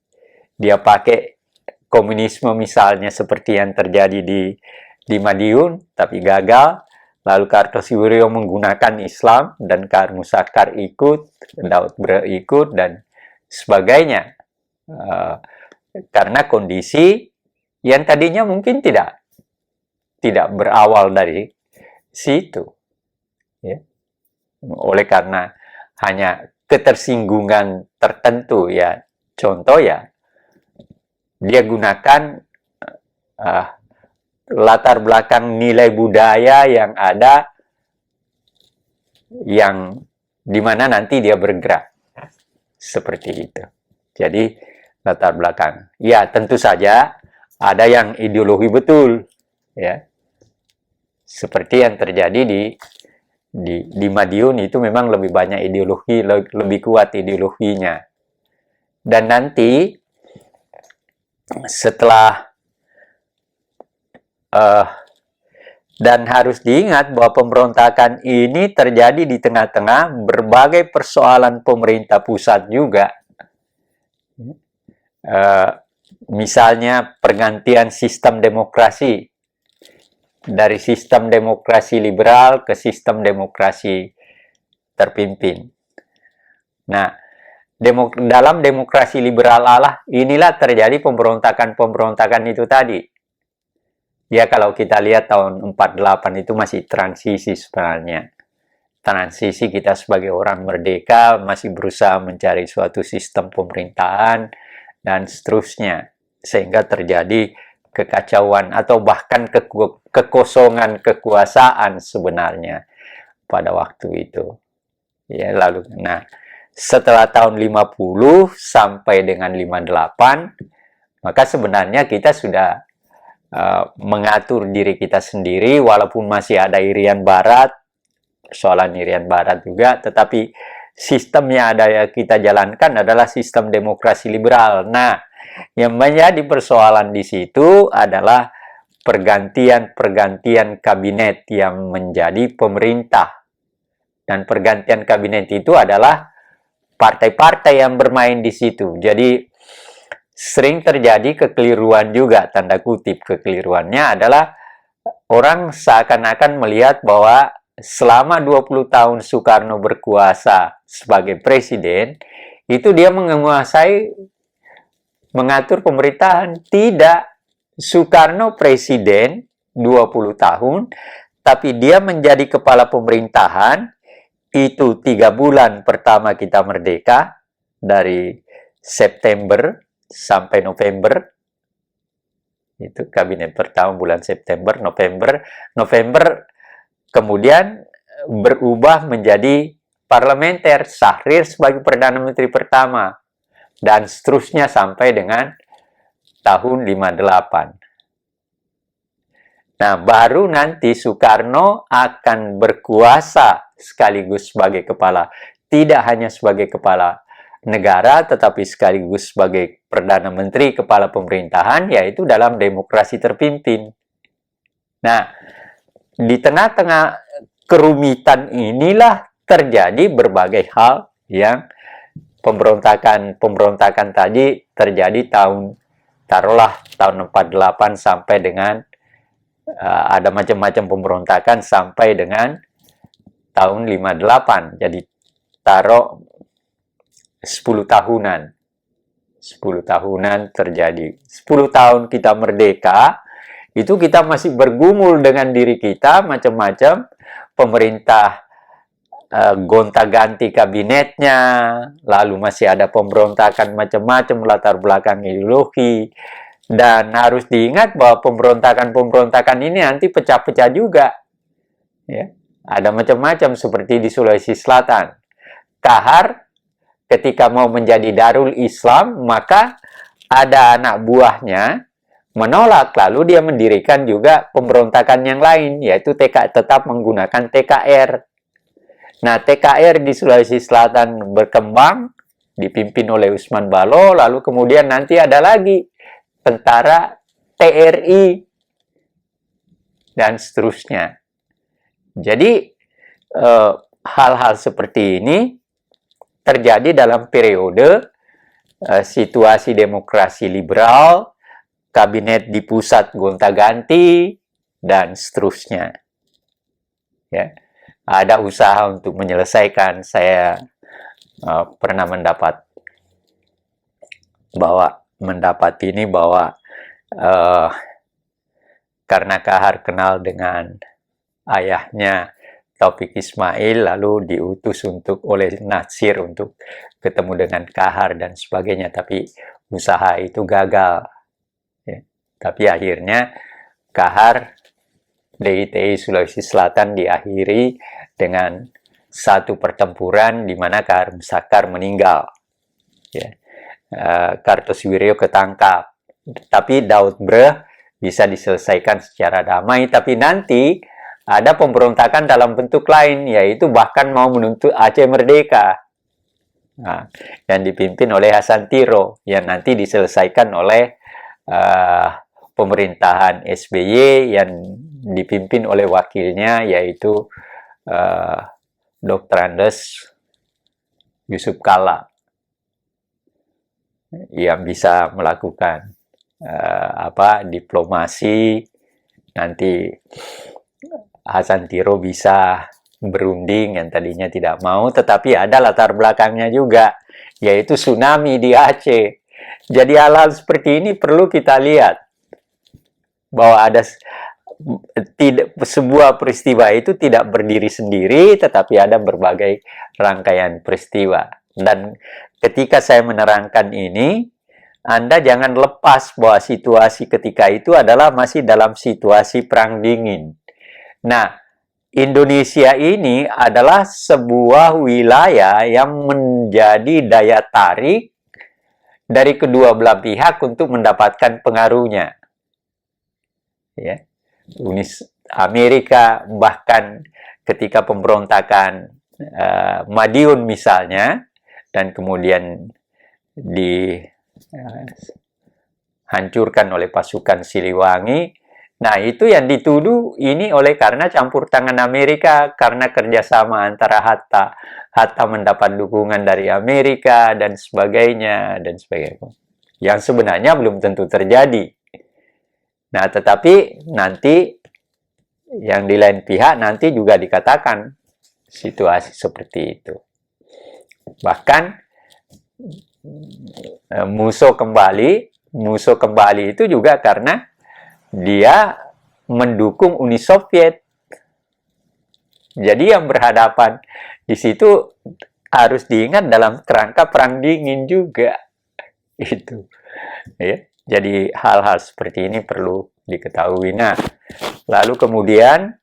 Dia pakai komunisme misalnya seperti yang terjadi di Madiun, tapi gagal. Lalu Kartosuwiryo menggunakan Islam dan Kahar Musakar ikut, Daud ikut dan sebagainya. Karena kondisi yang tadinya mungkin tidak berawal dari situ. Ya. Oleh karena hanya ketersinggungan tertentu ya, contoh ya, dia gunakan latar belakang nilai budaya yang ada, yang dimana nanti dia bergerak seperti itu. Jadi latar belakang, ya tentu saja ada yang ideologi betul, ya seperti yang terjadi di Madiun itu memang lebih banyak ideologi, lebih kuat ideologinya. Dan nanti setelah dan harus diingat bahwa pemberontakan ini terjadi di tengah-tengah berbagai persoalan pemerintah pusat juga. Misalnya pergantian sistem demokrasi dari sistem demokrasi liberal ke sistem demokrasi terpimpin. Nah, dalam demokrasi liberal inilah terjadi pemberontakan itu tadi. Ya kalau kita lihat tahun 48 itu masih transisi sebenarnya. Transisi, kita sebagai orang merdeka masih berusaha mencari suatu sistem pemerintahan dan seterusnya. Sehingga terjadi kekacauan atau bahkan kekosongan kekuasaan sebenarnya pada waktu itu. Ya lalu, nah setelah tahun 50 sampai dengan 58, maka sebenarnya kita sudah mengatur diri kita sendiri, walaupun masih ada Irian Barat, persoalan Irian Barat juga, tetapi sistem yang ada kita jalankan adalah sistem demokrasi liberal. Nah, yang menjadi persoalan di situ adalah pergantian kabinet yang menjadi pemerintah. Dan pergantian kabinet itu adalah partai-partai yang bermain di situ. Jadi sering terjadi kekeliruan juga, tanda kutip kekeliruannya adalah orang seakan-akan melihat bahwa selama 20 tahun Soekarno berkuasa sebagai presiden, itu dia mengatur pemerintahan. Tidak. Soekarno presiden 20 tahun, tapi dia menjadi kepala pemerintahan itu 3 bulan pertama kita merdeka, dari September sampai November. Itu kabinet pertama bulan September, November kemudian berubah menjadi parlementer, Syahrir sebagai Perdana Menteri pertama, dan seterusnya sampai dengan tahun 58. Nah, baru nanti Soekarno akan berkuasa sekaligus sebagai tidak hanya sebagai kepala negara, tetapi sekaligus sebagai Perdana Menteri, kepala pemerintahan, yaitu dalam demokrasi terpimpin. Nah, di tengah-tengah kerumitan inilah terjadi berbagai hal yang pemberontakan tadi terjadi taruhlah tahun 48 sampai dengan ada macam-macam pemberontakan sampai dengan tahun 58. Jadi taruh 10 tahunan. 10 tahunan terjadi. 10 tahun kita merdeka, itu kita masih bergumul dengan diri kita, macam-macam. Pemerintah gonta-ganti kabinetnya, lalu masih ada pemberontakan macam-macam, latar belakang ideologi. Dan harus diingat bahwa pemberontakan-pemberontakan ini nanti pecah-pecah juga. Ya. Ada macam-macam seperti di Sulawesi Selatan. Kahar ketika mau menjadi Darul Islam, maka ada anak buahnya menolak, lalu dia mendirikan juga pemberontakan yang lain, yaitu tetap menggunakan TKR. Nah, TKR di Sulawesi Selatan berkembang, dipimpin oleh Usman Balo, lalu kemudian nanti ada lagi tentara TRI, dan seterusnya. Jadi, hal-hal seperti ini terjadi dalam periode situasi demokrasi liberal, kabinet di pusat gonta-ganti, dan seterusnya. Ya. Ada usaha untuk menyelesaikan. Saya pernah mendapat ini bahwa karena Kahar kenal dengan ayahnya Taufik Ismail, lalu diutus oleh Natsir untuk ketemu dengan Kahar dan sebagainya, tapi usaha itu gagal. Ya. Tapi akhirnya Kahar DITI Sulawesi Selatan diakhiri dengan satu pertempuran di mana Kahar Musakar meninggal. Ya. Kartosuwiryo ketangkap. Tapi Daud Breh bisa diselesaikan secara damai, tapi nanti ada pemberontakan dalam bentuk lain, yaitu bahkan mau menuntut Aceh merdeka. Nah, yang dipimpin oleh Hasan Tiro, yang nanti diselesaikan oleh pemerintahan SBY yang dipimpin oleh wakilnya, yaitu Dr. Andes Yusuf Kala, yang bisa melakukan diplomasi. Nanti Hasan Tiro bisa berunding yang tadinya tidak mau, tetapi ada latar belakangnya juga, yaitu tsunami di Aceh. Jadi hal-hal seperti ini perlu kita lihat, bahwa ada sebuah peristiwa itu tidak berdiri sendiri, tetapi ada berbagai rangkaian peristiwa. Dan ketika saya menerangkan ini, Anda jangan lepas bahwa situasi ketika itu adalah masih dalam situasi perang dingin. Nah, Indonesia ini adalah sebuah wilayah yang menjadi daya tarik dari kedua belah pihak untuk mendapatkan pengaruhnya. Ya. Amerika bahkan ketika pemberontakan Madiun misalnya, dan kemudian dihancurkan oleh pasukan Siliwangi. Nah, itu yang dituduh ini karena campur tangan Amerika, karena kerjasama antara Hatta mendapat dukungan dari Amerika, dan sebagainya, yang sebenarnya belum tentu terjadi. Nah, tetapi nanti yang di lain pihak nanti juga dikatakan situasi seperti itu. Bahkan musuh kembali itu juga karena dia mendukung Uni Soviet. Jadi yang berhadapan di situ harus diingat dalam kerangka perang dingin juga. Itu. Ya. Jadi hal-hal seperti ini perlu diketahui. Nah, lalu kemudian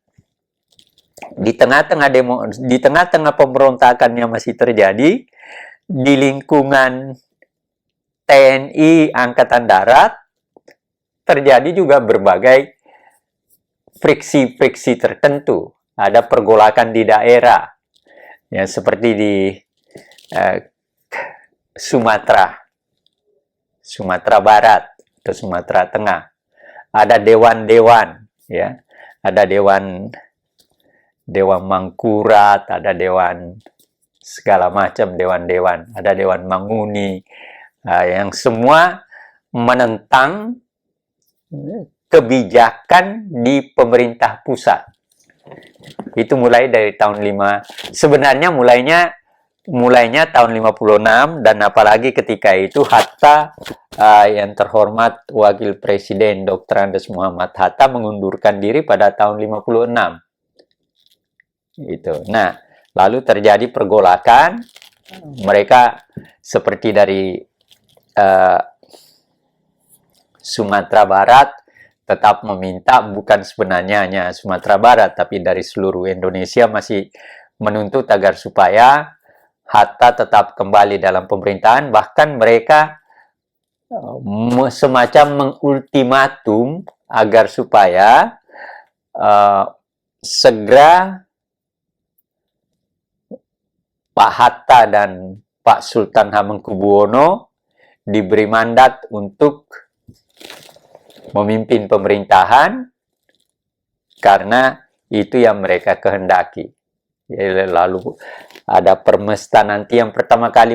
di tengah-tengah pemberontakan yang masih terjadi di lingkungan TNI Angkatan Darat, terjadi juga berbagai friksi-friksi tertentu. Ada pergolakan di daerah, ya, seperti di Sumatera Barat atau Sumatera Tengah. Ada dewan-dewan, ya, ada dewan Mangkurat, ada dewan segala macam dewan-dewan. Ada Dewan Manguni, yang semua menentang kebijakan di pemerintah pusat. Itu mulai dari tahun 5. Sebenarnya mulainya tahun 56, dan apalagi ketika itu Hatta, yang terhormat Wakil Presiden Dr. Andes Muhammad Hatta mengundurkan diri pada tahun 56. Itu. Nah, lalu terjadi pergolakan. Mereka seperti dari Sumatera Barat tetap meminta, bukan sebenarnya hanya Sumatera Barat, tapi dari seluruh Indonesia masih menuntut agar supaya Hatta tetap kembali dalam pemerintahan. Bahkan mereka semacam mengultimatum agar supaya segera Pak Hatta dan Pak Sultan Hamengkubuwono diberi mandat untuk memimpin pemerintahan, karena itu yang mereka kehendaki. Lalu ada Permesta nanti yang pertama kali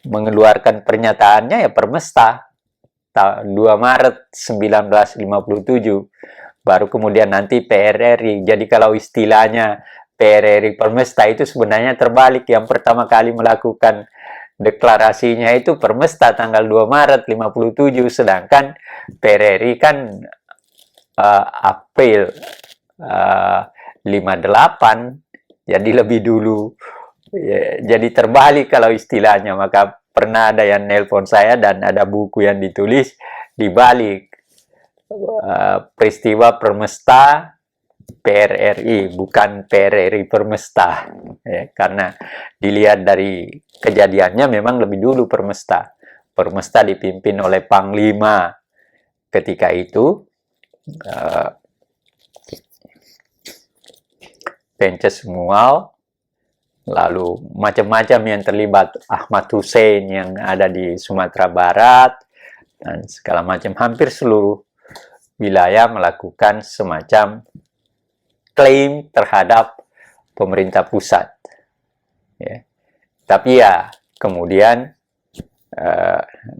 mengeluarkan pernyataannya, ya Permesta 2 Maret 1957. Baru kemudian nanti PRRI. Jadi kalau istilahnya PRRI Permesta itu sebenarnya terbalik. Yang pertama kali melakukan deklarasinya itu Permesta tanggal 2 Maret 57, sedangkan PRRI kan April 58, jadi lebih dulu. Jadi terbalik kalau istilahnya. Maka pernah ada yang nelpon saya dan ada buku yang ditulis dibalik, peristiwa Permesta PRRI, bukan PRRI Permesta, ya, karena dilihat dari kejadiannya memang lebih dulu Permesta. Permesta dipimpin oleh Panglima ketika itu, Pences Mual, lalu macam-macam yang terlibat, Ahmad Hussein yang ada di Sumatera Barat, dan segala macam. Hampir seluruh wilayah melakukan semacam klaim terhadap pemerintah pusat. Ya. Tapi ya kemudian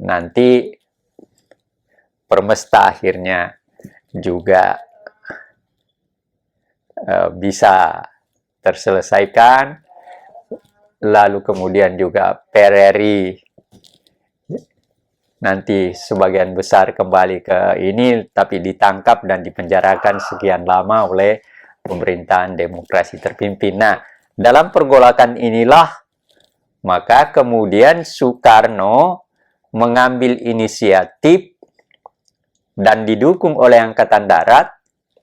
nanti Permesta akhirnya juga bisa terselesaikan. Lalu kemudian juga PRRI nanti sebagian besar kembali ke ini, tapi ditangkap dan dipenjarakan sekian lama oleh pemerintahan demokrasi terpimpin. Nah, dalam pergolakan inilah maka kemudian Soekarno mengambil inisiatif dan didukung oleh Angkatan Darat,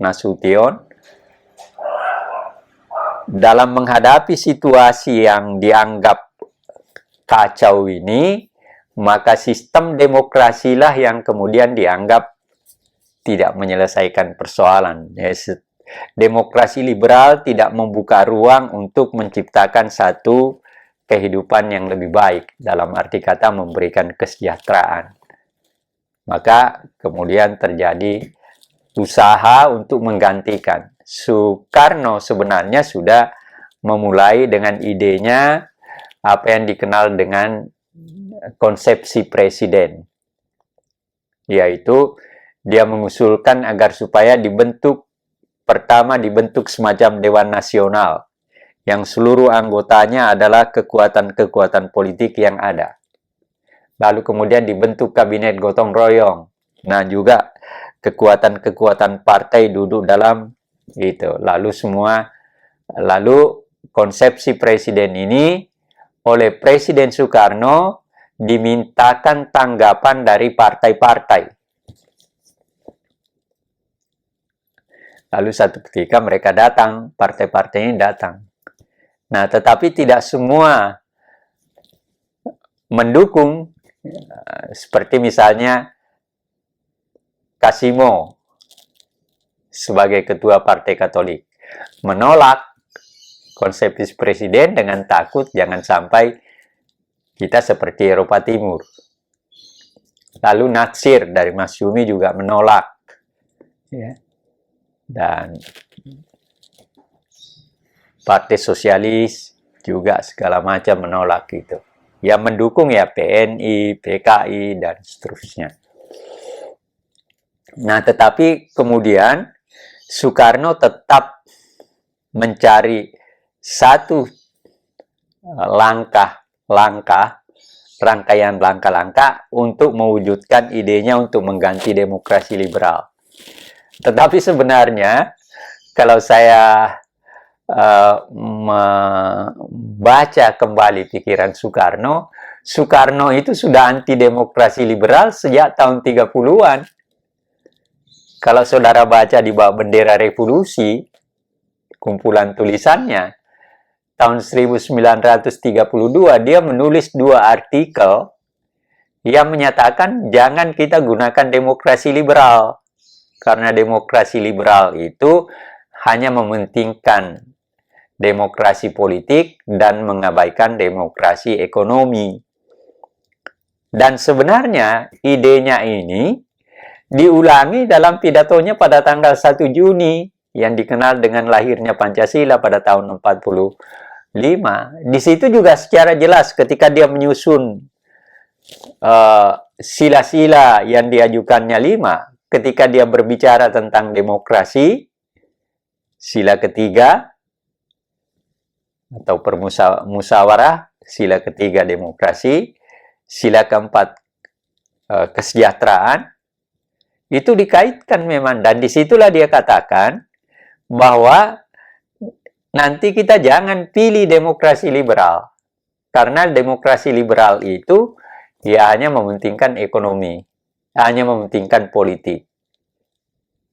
Nasution, dalam menghadapi situasi yang dianggap kacau ini. Maka sistem demokrasilah yang kemudian dianggap tidak menyelesaikan persoalan. Demokrasi liberal tidak membuka ruang untuk menciptakan satu kehidupan yang lebih baik, dalam arti kata memberikan kesejahteraan. Maka kemudian terjadi usaha untuk menggantikan. Soekarno sebenarnya sudah memulai dengan idenya apa yang dikenal dengan konsepsi presiden, yaitu dia mengusulkan agar supaya pertama dibentuk semacam Dewan Nasional yang seluruh anggotanya adalah kekuatan-kekuatan politik yang ada. Lalu kemudian dibentuk kabinet gotong royong. Nah, juga kekuatan-kekuatan partai duduk dalam itu. Lalu konsepsi presiden ini oleh Presiden Soekarno dimintakan tanggapan dari partai-partai. Lalu satu ketika mereka datang, partai-partai ini datang. Nah, tetapi tidak semua mendukung. Seperti misalnya Kasimo sebagai ketua Partai Katolik menolak konsepsi presiden dengan takut jangan sampai kita seperti Eropa Timur. Lalu Natsir dari Masyumi juga menolak. Ya. Dan Partai Sosialis juga segala macam menolak itu. Yang mendukung ya PNI, PKI, dan seterusnya. Nah, tetapi kemudian Soekarno tetap mencari satu rangkaian langkah-langkah untuk mewujudkan idenya untuk mengganti demokrasi liberal. Tetapi sebenarnya kalau saya membaca kembali pikiran Soekarno, Soekarno itu sudah anti demokrasi liberal sejak tahun 30-an. Kalau saudara baca di bawah bendera revolusi, kumpulan tulisannya, tahun 1932 dia menulis 2 artikel yang menyatakan jangan kita gunakan demokrasi liberal. Karena demokrasi liberal itu hanya mementingkan demokrasi politik dan mengabaikan demokrasi ekonomi. Dan sebenarnya idenya ini diulangi dalam pidatonya pada tanggal 1 Juni yang dikenal dengan lahirnya Pancasila pada tahun 45. Di situ juga secara jelas ketika dia menyusun sila-sila yang diajukannya 5, ketika dia berbicara tentang demokrasi, sila ketiga atau musyawarah, sila ketiga demokrasi, sila keempat kesejahteraan, itu dikaitkan memang. Dan disitulah dia katakan bahwa nanti kita jangan pilih demokrasi liberal. Karena demokrasi liberal itu ya hanya mementingkan ekonomi, hanya mementingkan politik,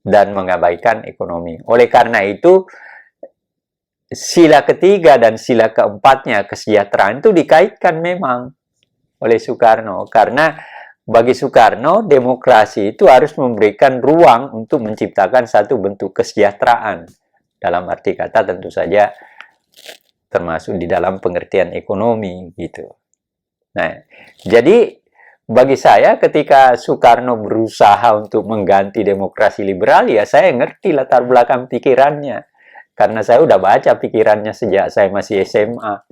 dan mengabaikan ekonomi. Oleh karena itu, sila ketiga dan sila keempatnya kesejahteraan itu dikaitkan memang oleh Soekarno. Karena bagi Soekarno, demokrasi itu harus memberikan ruang untuk menciptakan satu bentuk kesejahteraan. Dalam arti kata tentu saja termasuk di dalam pengertian ekonomi gitu. Nah, jadi bagi saya ketika Soekarno berusaha untuk mengganti demokrasi liberal, ya saya ngerti latar belakang pikirannya. Karena saya udah baca pikirannya sejak saya masih SMA.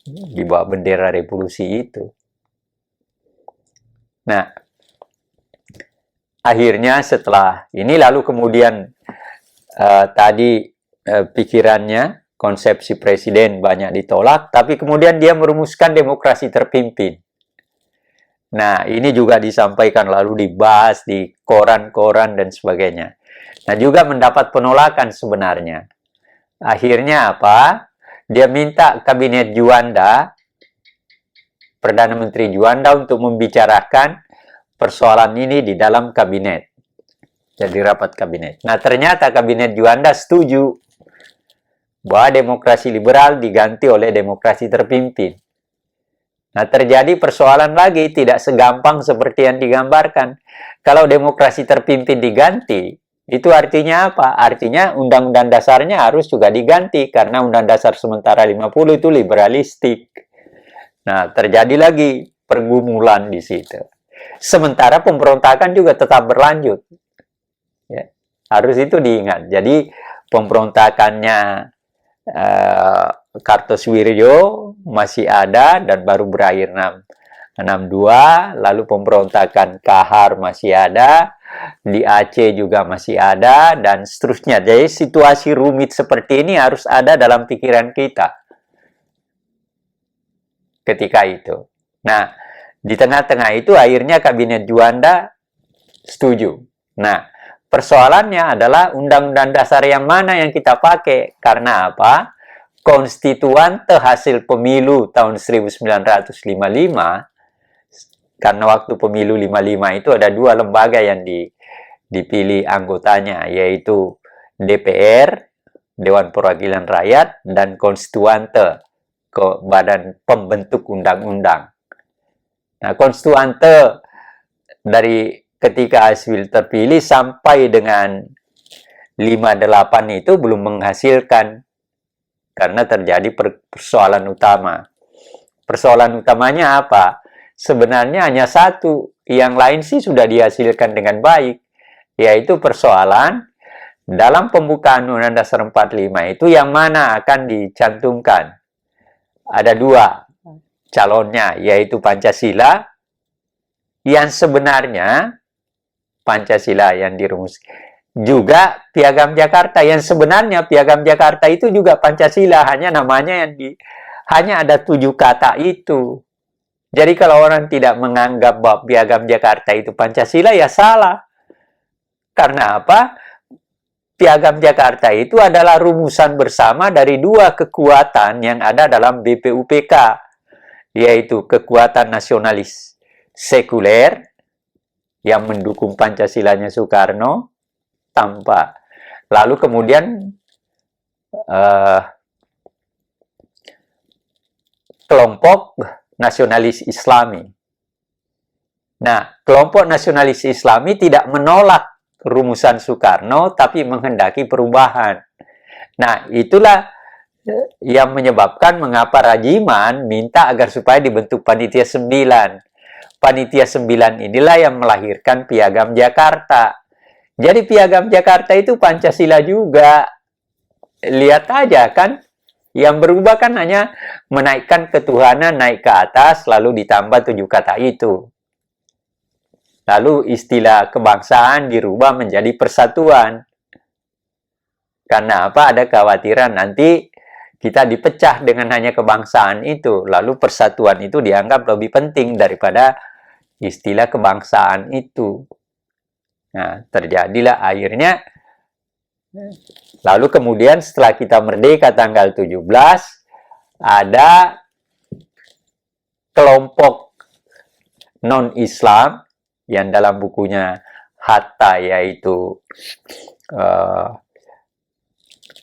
Di bawah bendera revolusi itu. Nah, akhirnya setelah ini lalu kemudian tadi pikirannya, konsepsi presiden banyak ditolak, tapi kemudian dia merumuskan demokrasi terpimpin. Nah, ini juga disampaikan lalu dibahas di koran-koran dan sebagainya. Nah, juga mendapat penolakan sebenarnya. Akhirnya apa? Dia minta kabinet Juanda, Perdana Menteri Juanda untuk membicarakan persoalan ini di dalam kabinet. Jadi rapat kabinet. Nah, ternyata kabinet Juanda setuju bahwa demokrasi liberal diganti oleh demokrasi terpimpin. Nah, terjadi persoalan lagi, tidak segampang seperti yang digambarkan. Kalau demokrasi terpimpin diganti, itu artinya apa? Artinya undang-undang dasarnya harus juga diganti, karena undang dasar sementara 50 itu liberalistik. Nah, terjadi lagi pergumulan di situ. Sementara pemberontakan juga tetap berlanjut. Ya, harus itu diingat. Jadi, pemberontakannya Kartosuwiryo masih ada dan baru berakhir 62, lalu pemberontakan Kahar masih ada, di Aceh juga masih ada, dan seterusnya. Jadi situasi rumit seperti ini harus ada dalam pikiran kita ketika itu. Nah, di tengah-tengah itu akhirnya kabinet Juanda setuju. Nah, persoalannya adalah undang-undang dasar yang mana yang kita pakai. Karena apa? Konstituante hasil pemilu tahun 1955, karena waktu pemilu 55 itu ada 2 lembaga yang dipilih anggotanya, yaitu DPR, Dewan Perwakilan Rakyat, dan Konstituante, Badan Pembentuk Undang-Undang. Nah, Konstituante dari ketika hasil terpilih sampai dengan 58 itu belum menghasilkan, karena terjadi persoalan utama. Persoalan utamanya apa? Sebenarnya hanya satu, yang lain sih sudah dihasilkan dengan baik, yaitu persoalan dalam pembukaan Undang-Undang Dasar 45 itu yang mana akan dicantumkan. ada dua calonnya, yaitu Pancasila, yang sebenarnya Pancasila yang dirumus, juga Piagam Jakarta yang sebenarnya Piagam Jakarta itu juga Pancasila, hanya namanya hanya ada 7 kata itu. Jadi kalau orang tidak menganggap bahwa Piagam Jakarta itu Pancasila, ya salah. Karena apa? Piagam Jakarta itu adalah rumusan bersama dari dua kekuatan yang ada dalam BPUPK, yaitu kekuatan nasionalis sekuler yang mendukung Pancasilanya Soekarno tanpa. Lalu kemudian kelompok nasionalis Islami. Nah, kelompok nasionalis Islami tidak menolak rumusan Soekarno, tapi menghendaki perubahan. Nah, itulah yang menyebabkan mengapa Rajiman minta agar supaya dibentuk Panitia 9. Panitia 9 inilah yang melahirkan Piagam Jakarta. Jadi Piagam Jakarta itu Pancasila juga. Lihat aja kan, yang berubah kan hanya menaikkan ketuhanan naik ke atas, lalu ditambah 7 kata itu. Lalu istilah kebangsaan dirubah menjadi persatuan. Karena apa? Ada kekhawatiran nanti kita dipecah dengan hanya kebangsaan itu. Lalu persatuan itu dianggap lebih penting daripada istilah kebangsaan itu. Nah, terjadilah akhirnya. Lalu kemudian setelah kita merdeka tanggal 17, ada kelompok non-Islam yang dalam bukunya Hatta, yaitu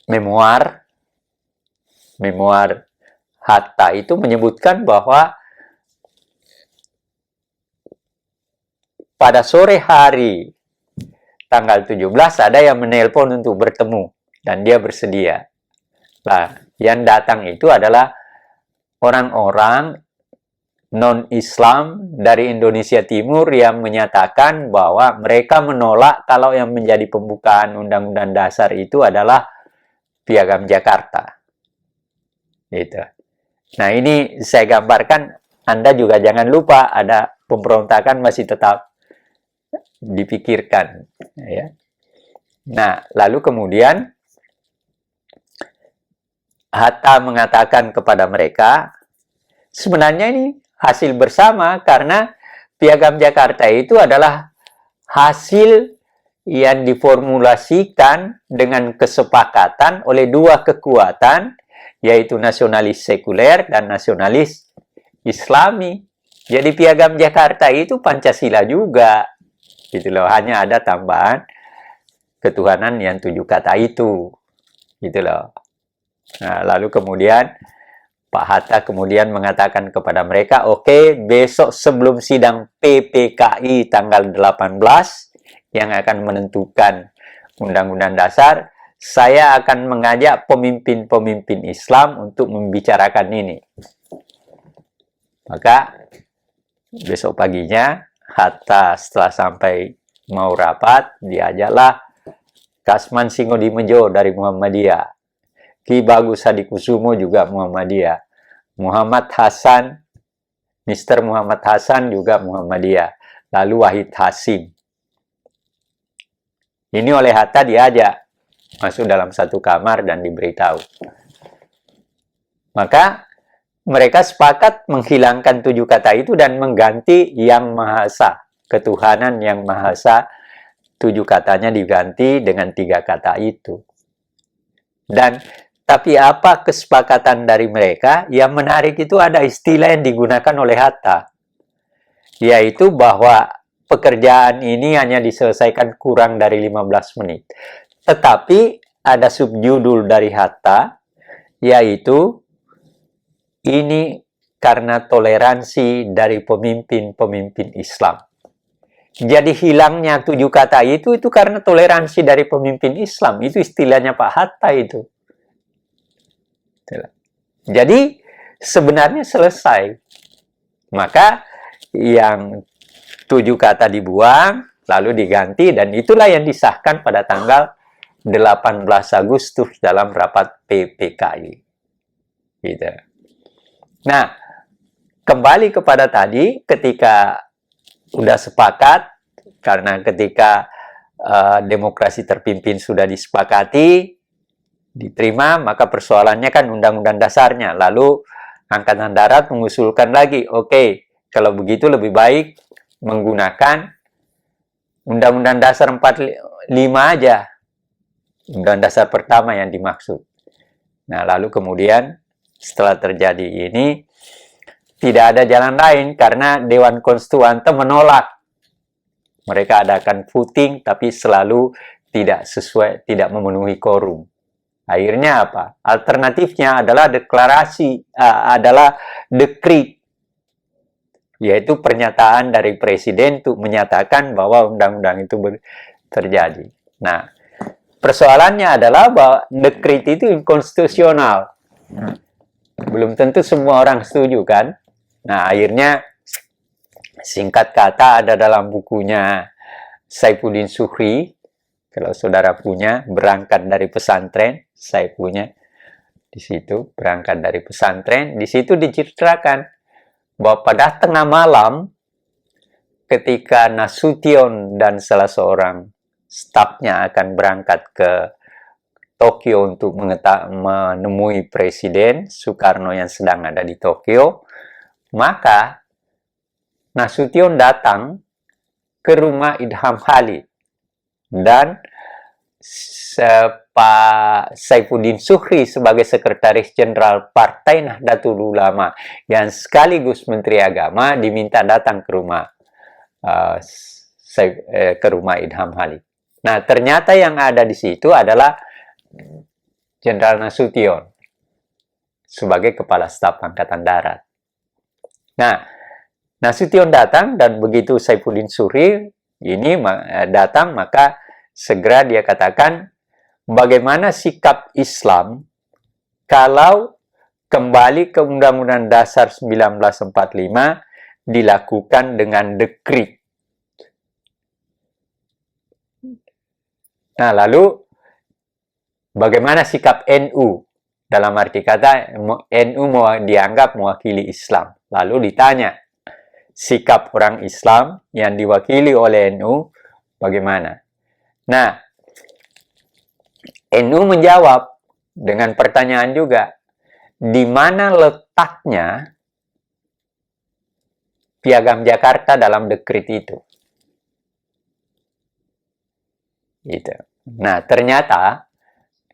memoir Hatta itu menyebutkan bahwa pada sore hari tanggal 17 ada yang menelpon untuk bertemu dan dia bersedia. Nah, yang datang itu adalah orang-orang non-Islam dari Indonesia Timur yang menyatakan bahwa mereka menolak kalau yang menjadi pembukaan Undang-Undang Dasar itu adalah Piagam Jakarta. Gitu. Nah, ini saya gambarkan, Anda juga jangan lupa ada pemberontakan masih tetap dipikirkan. Ya. Nah, lalu kemudian Hatta mengatakan kepada mereka, sebenarnya ini hasil bersama karena Piagam Jakarta itu adalah hasil yang diformulasikan dengan kesepakatan oleh dua kekuatan, yaitu nasionalis sekuler dan nasionalis Islami. Jadi Piagam Jakarta itu Pancasila juga. Gitu loh, hanya ada tambahan ketuhanan yang 7 kata itu. Gitu loh. Nah, lalu kemudian Pak Hatta kemudian mengatakan kepada mereka, oke, besok sebelum sidang PPKI tanggal 18 yang akan menentukan Undang-Undang Dasar, saya akan mengajak pemimpin-pemimpin Islam untuk membicarakan ini. Maka besok paginya Hatta setelah sampai mau rapat, diajaklah Kasman Singodimedjo dari Muhammadiyah, Ki Bagus Hadikusumo juga Muhammadiyah, Muhammad Hasan, Mr. Muhammad Hasan juga Muhammadiyah, lalu Wahid Hasim. Ini oleh Hatta diajak masuk dalam satu kamar dan diberitahu. Maka mereka sepakat menghilangkan 7 kata itu dan mengganti Yang Maha Esa, ketuhanan Yang Maha Esa. 7 katanya diganti dengan 3 kata itu. Dan tapi apa kesepakatan dari mereka? Yang menarik itu ada istilah yang digunakan oleh Hatta, yaitu bahwa pekerjaan ini hanya diselesaikan kurang dari 15 menit. Tetapi ada subjudul dari Hatta, yaitu ini karena toleransi dari pemimpin-pemimpin Islam. Jadi hilangnya 7 kata itu karena toleransi dari pemimpin Islam. Itu istilahnya Pak Hatta itu. Jadi sebenarnya selesai. Maka yang 7 kata dibuang, lalu diganti, dan itulah yang disahkan pada tanggal 18 Agustus dalam rapat PPKI. Gitu. Nah, kembali kepada tadi, ketika udah sepakat, karena ketika demokrasi terpimpin sudah disepakati, diterima, maka persoalannya kan undang-undang dasarnya. Lalu Angkatan Darat mengusulkan lagi, oke, kalau begitu lebih baik menggunakan Undang-Undang Dasar 45 aja. Undang Dasar pertama yang dimaksud. Nah, lalu kemudian setelah terjadi ini, tidak ada jalan lain karena Dewan Konstituante menolak. Mereka adakan voting tapi selalu tidak sesuai, tidak memenuhi quorum. Akhirnya apa? Alternatifnya adalah deklarasi, adalah dekrit, yaitu pernyataan dari presiden untuk menyatakan bahwa undang-undang itu terjadi. Nah, persoalannya adalah bahwa dekrit itu inkonstitusional. Belum tentu semua orang setuju kan? Nah, akhirnya singkat kata ada dalam bukunya Saifuddin Zuhri, kalau saudara punya, berangkat dari pesantren, saya punya di situ, berangkat dari pesantren, di situ diceritakan bahwa pada tengah malam ketika Nasution dan salah seorang stafnya akan berangkat ke Tokyo untuk menemui Presiden Soekarno yang sedang ada di Tokyo, maka Nasution datang ke rumah Idham Khalid dan Pak Saifuddin Zuhri sebagai Sekretaris Jenderal Partai Nahdlatul Ulama yang sekaligus Menteri Agama diminta datang ke rumah Idham Khalid. Nah, ternyata yang ada di situ adalah Jenderal Nasution sebagai Kepala Staf Angkatan Darat. Nah, Nasution datang dan begitu Saifuddin Zuhri ini datang, maka segera dia katakan bagaimana sikap Islam kalau kembali ke Undang-Undang Dasar 1945 dilakukan dengan dekrit. Nah, lalu bagaimana sikap NU? Dalam arti kata NU mau dianggap mewakili Islam. Lalu ditanya, sikap orang Islam yang diwakili oleh NU bagaimana? Nah, NU menjawab dengan pertanyaan juga, di mana letaknya Piagam Jakarta dalam dekrit itu? Gitu. Nah, ternyata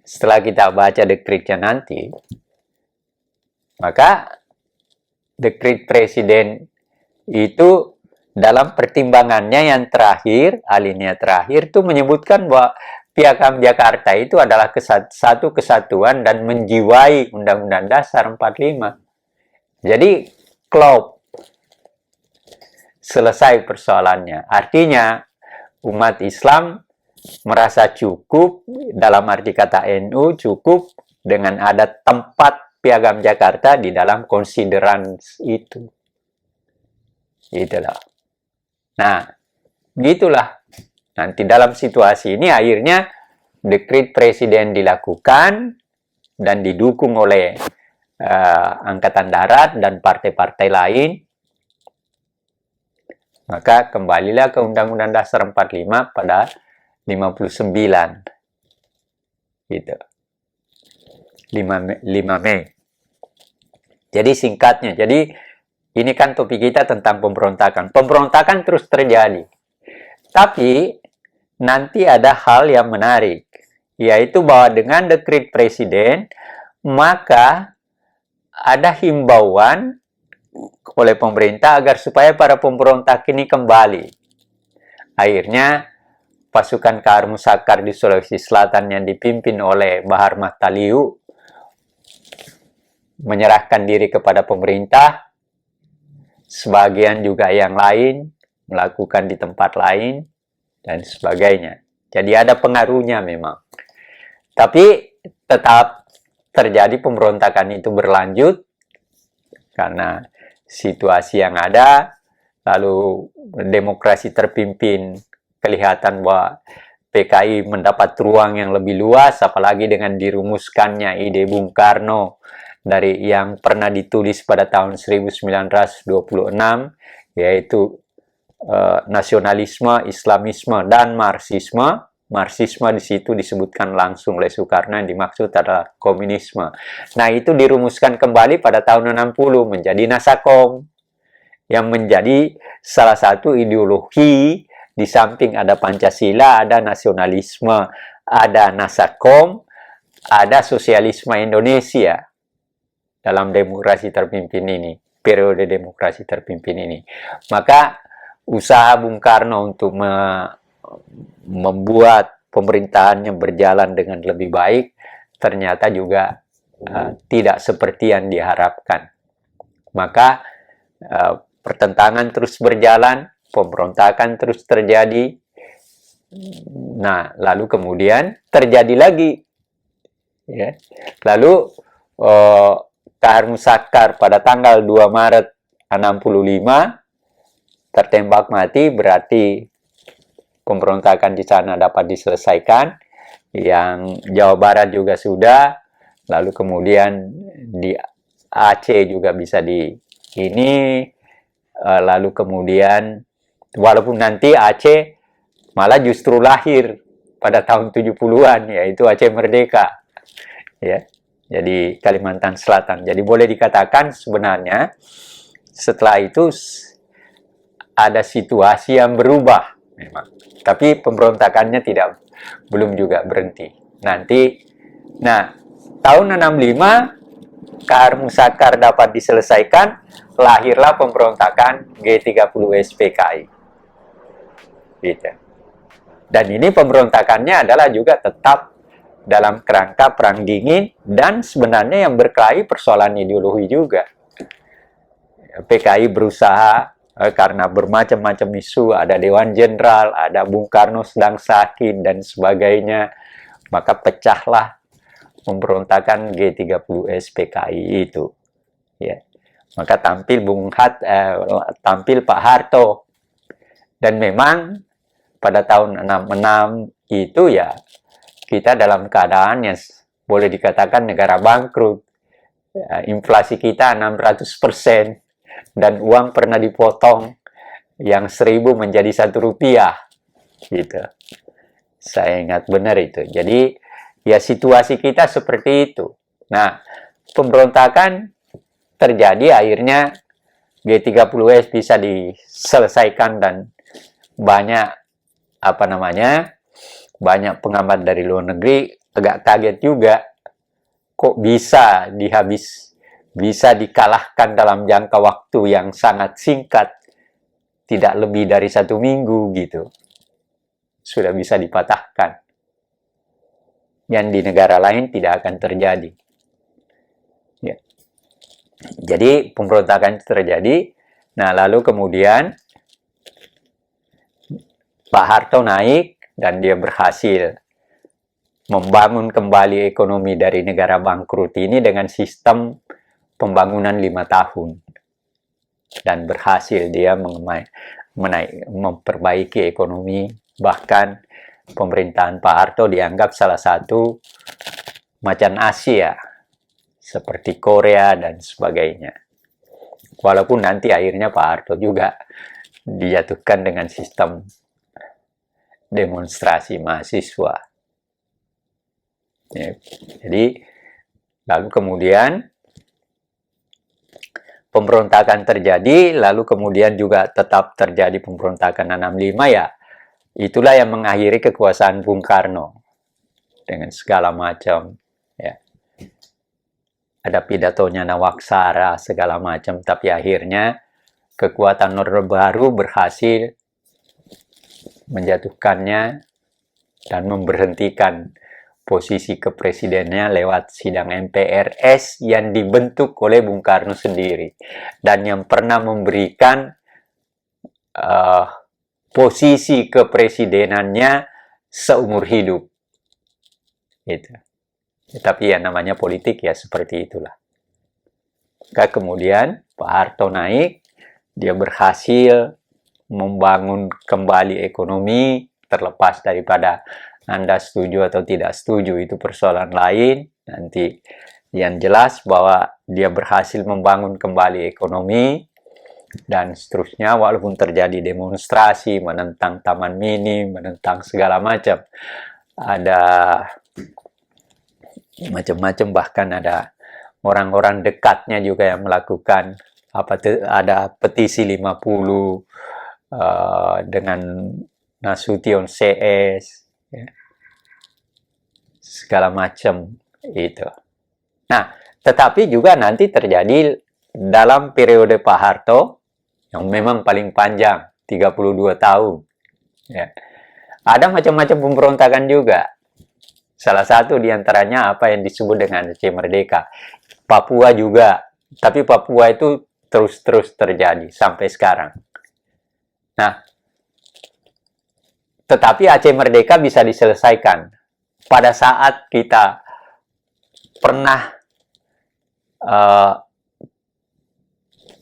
setelah kita baca dekritnya nanti, maka dekrit presiden itu dalam pertimbangannya yang terakhir, alinea terakhir itu menyebutkan bahwa Piagam Jakarta itu adalah satu kesatuan dan menjiwai Undang-Undang Dasar 45. Jadi, klop. Selesai persoalannya. Artinya, umat Islam merasa cukup, dalam arti kata NU, cukup dengan ada tempat Piagam Jakarta di dalam konsideran itu. Itulah. Nah, gitulah. Nanti dalam situasi ini akhirnya dekrit presiden dilakukan dan didukung oleh Angkatan Darat dan partai-partai lain. Maka kembalilah ke Undang-Undang Dasar 45 pada 59. Gitu. 5 Mei. Jadi singkatnya, ini kan topik kita tentang pemberontakan. Pemberontakan terus terjadi. Tapi nanti ada hal yang menarik, yaitu bahwa dengan dekrit presiden, maka ada himbauan oleh pemerintah agar supaya para pemberontak ini kembali. Akhirnya, pasukan KR Musakar di Sulawesi Selatan yang dipimpin oleh Bahar Mahtaliu menyerahkan diri kepada pemerintah, sebagian juga yang lain melakukan di tempat lain, dan sebagainya. Jadi ada pengaruhnya memang. Tapi tetap terjadi pemberontakan itu berlanjut, karena situasi yang ada, lalu demokrasi terpimpin, kelihatan bahwa PKI mendapat ruang yang lebih luas, apalagi dengan dirumuskannya ide Bung Karno dari yang pernah ditulis pada tahun 1926, yaitu nasionalisme, Islamisme, dan Marxisme. Marxisme di situ disebutkan langsung oleh Soekarno, yang dimaksud adalah komunisme. Nah, itu dirumuskan kembali pada tahun 60 menjadi Nasakom, yang menjadi salah satu ideologi. Di samping ada Pancasila, ada nasionalisme, ada Nasakom, ada sosialisme Indonesia dalam demokrasi terpimpin ini, periode demokrasi terpimpin ini. Maka usaha Bung Karno untuk membuat pemerintahannya berjalan dengan lebih baik ternyata juga tidak seperti yang diharapkan. Maka pertentangan terus berjalan, pemberontakan terus terjadi. Nah, lalu kemudian terjadi lagi, ya. Lalu Kahar Muzakkar pada tanggal 2 Maret 65 tertembak mati, berarti pemberontakan di sana dapat diselesaikan. Yang Jawa Barat juga sudah, lalu kemudian di Aceh juga bisa lalu kemudian walaupun nanti Aceh malah justru lahir pada tahun 70-an, yaitu Aceh Merdeka, ya. Jadi Kalimantan Selatan. Jadi boleh dikatakan sebenarnya setelah itu ada situasi yang berubah memang. Tapi pemberontakannya belum juga berhenti. Tahun 65 Kahar Muzakkar dapat diselesaikan, lahirlah pemberontakan G30S PKI. Gitu. Dan ini pemberontakannya adalah juga tetap dalam kerangka perang dingin, dan sebenarnya yang berkelahi persoalan ideologi juga. PKI berusaha karena bermacam-macam isu, ada Dewan Jenderal, ada Bung Karno sedang sakit, dan sebagainya. Maka pecahlah pemberontakan G30S PKI itu. Ya. Maka tampil Pak Harto. Dan memang pada tahun 66 itu ya, kita dalam keadaan yang boleh dikatakan negara bangkrut. Ya, inflasi kita 600%. Dan uang pernah dipotong yang 1.000 menjadi Rp1, gitu. Saya ingat benar itu. Jadi ya situasi kita seperti itu. Nah, pemberontakan terjadi, akhirnya G30S bisa diselesaikan, dan banyak banyak pengamat dari luar negeri agak kaget juga, kok bisa dikalahkan dalam jangka waktu yang sangat singkat, tidak lebih dari 1 minggu gitu, sudah bisa dipatahkan, yang di negara lain tidak akan terjadi. Ya. Jadi pemberontakan itu terjadi. Nah, lalu kemudian Pak Harto naik, dan dia berhasil membangun kembali ekonomi dari negara bangkrut ini dengan sistem pembangunan 5 tahun. Dan berhasil dia memperbaiki ekonomi. Bahkan pemerintahan Pak Harto dianggap salah satu macan Asia, seperti Korea dan sebagainya. Walaupun nanti akhirnya Pak Harto juga dijatuhkan dengan sistem demonstrasi mahasiswa. Ya, jadi lalu kemudian pemberontakan terjadi, lalu kemudian juga tetap terjadi pemberontakan 65, ya. Itulah yang mengakhiri kekuasaan Bung Karno dengan segala macam, ya. Ada pidatonya Nawaksara segala macam, tapi akhirnya kekuatan Orde Baru berhasil menjatuhkannya dan memberhentikan posisi kepresidennya lewat sidang MPRS yang dibentuk oleh Bung Karno sendiri, dan yang pernah memberikan posisi kepresidenannya seumur hidup. Gitu. Tapi ya namanya politik ya seperti itulah. Maka kemudian Pak Harto naik, dia berhasil membangun kembali ekonomi, terlepas daripada Anda setuju atau tidak setuju, itu persoalan lain. Nanti Yang jelas bahwa dia berhasil membangun kembali ekonomi dan seterusnya, walaupun terjadi demonstrasi menentang Taman Mini, menentang segala macam. Ada macam-macam, bahkan ada orang-orang dekatnya juga yang melakukan ada petisi 50 dengan Nasution CS, ya, segala macam itu. Nah, tetapi juga nanti terjadi dalam periode Pak Harto yang memang paling panjang, 32 tahun. Ya. Ada macam-macam pemberontakan juga. Salah satu diantaranya apa yang disebut dengan Aceh Merdeka. Papua juga, tapi Papua itu terus-terus terjadi sampai sekarang. Nah, tetapi Aceh Merdeka bisa diselesaikan pada saat kita pernah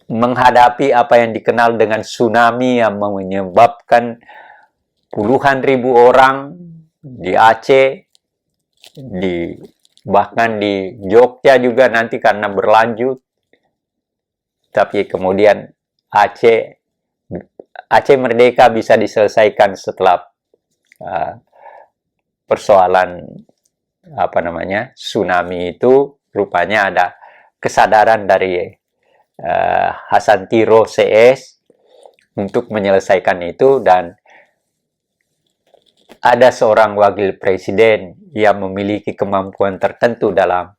menghadapi apa yang dikenal dengan tsunami yang menyebabkan puluhan ribu orang di Aceh, bahkan di Jogja juga nanti karena berlanjut. Tapi kemudian Aceh Merdeka bisa diselesaikan setelah persoalan tsunami itu. Rupanya ada kesadaran dari Hasan Tiro CS untuk menyelesaikan itu, dan ada seorang wakil presiden yang memiliki kemampuan tertentu dalam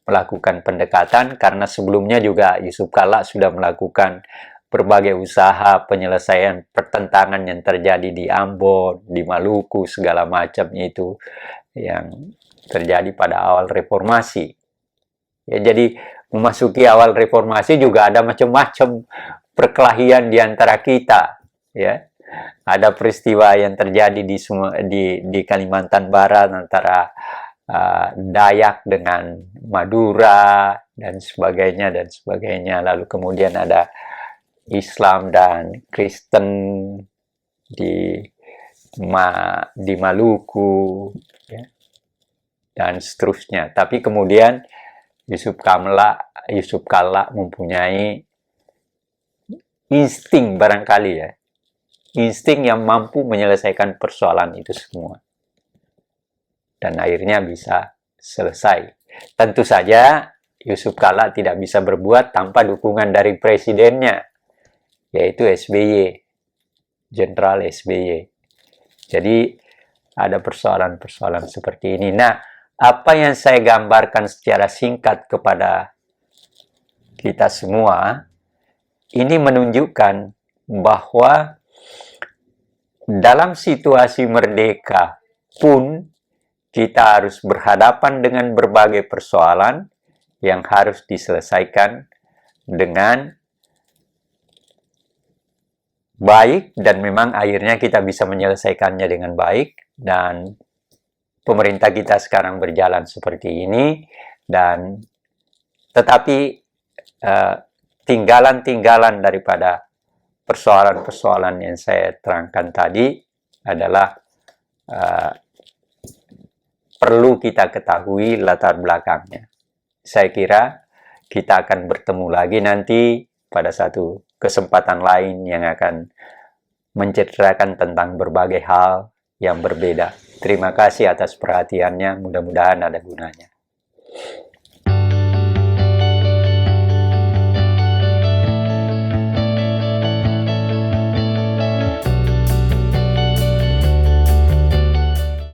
melakukan pendekatan, karena sebelumnya juga Yusuf Kalla sudah melakukan berbagai usaha penyelesaian pertentangan yang terjadi di Ambon, di Maluku, segala macam itu yang terjadi pada awal reformasi. Ya, jadi memasuki awal reformasi juga ada macam-macam perkelahian di antara kita, ya. Ada peristiwa yang terjadi di Kalimantan Barat antara Dayak dengan Madura dan sebagainya dan sebagainya. Lalu kemudian ada Islam dan Kristen di Maluku, ya, dan seterusnya. Tapi kemudian Yusuf Kalla mempunyai insting, barangkali ya, insting yang mampu menyelesaikan persoalan itu semua, dan akhirnya bisa selesai. Tentu saja Yusuf Kalla tidak bisa berbuat tanpa dukungan dari presidennya, yaitu SBY, Jenderal SBY. Jadi ada persoalan-persoalan seperti ini. Nah, apa yang saya gambarkan secara singkat kepada kita semua, ini menunjukkan bahwa dalam situasi merdeka pun kita harus berhadapan dengan berbagai persoalan yang harus diselesaikan dengan baik, dan memang akhirnya kita bisa menyelesaikannya dengan baik, dan pemerintah kita sekarang berjalan seperti ini. Dan tetapi tinggalan-tinggalan daripada persoalan-persoalan yang saya terangkan tadi adalah perlu kita ketahui latar belakangnya. Saya kira kita akan bertemu lagi nanti pada satu kesempatan lain yang akan menceritakan tentang berbagai hal yang berbeda. Terima kasih atas perhatiannya, mudah-mudahan ada gunanya.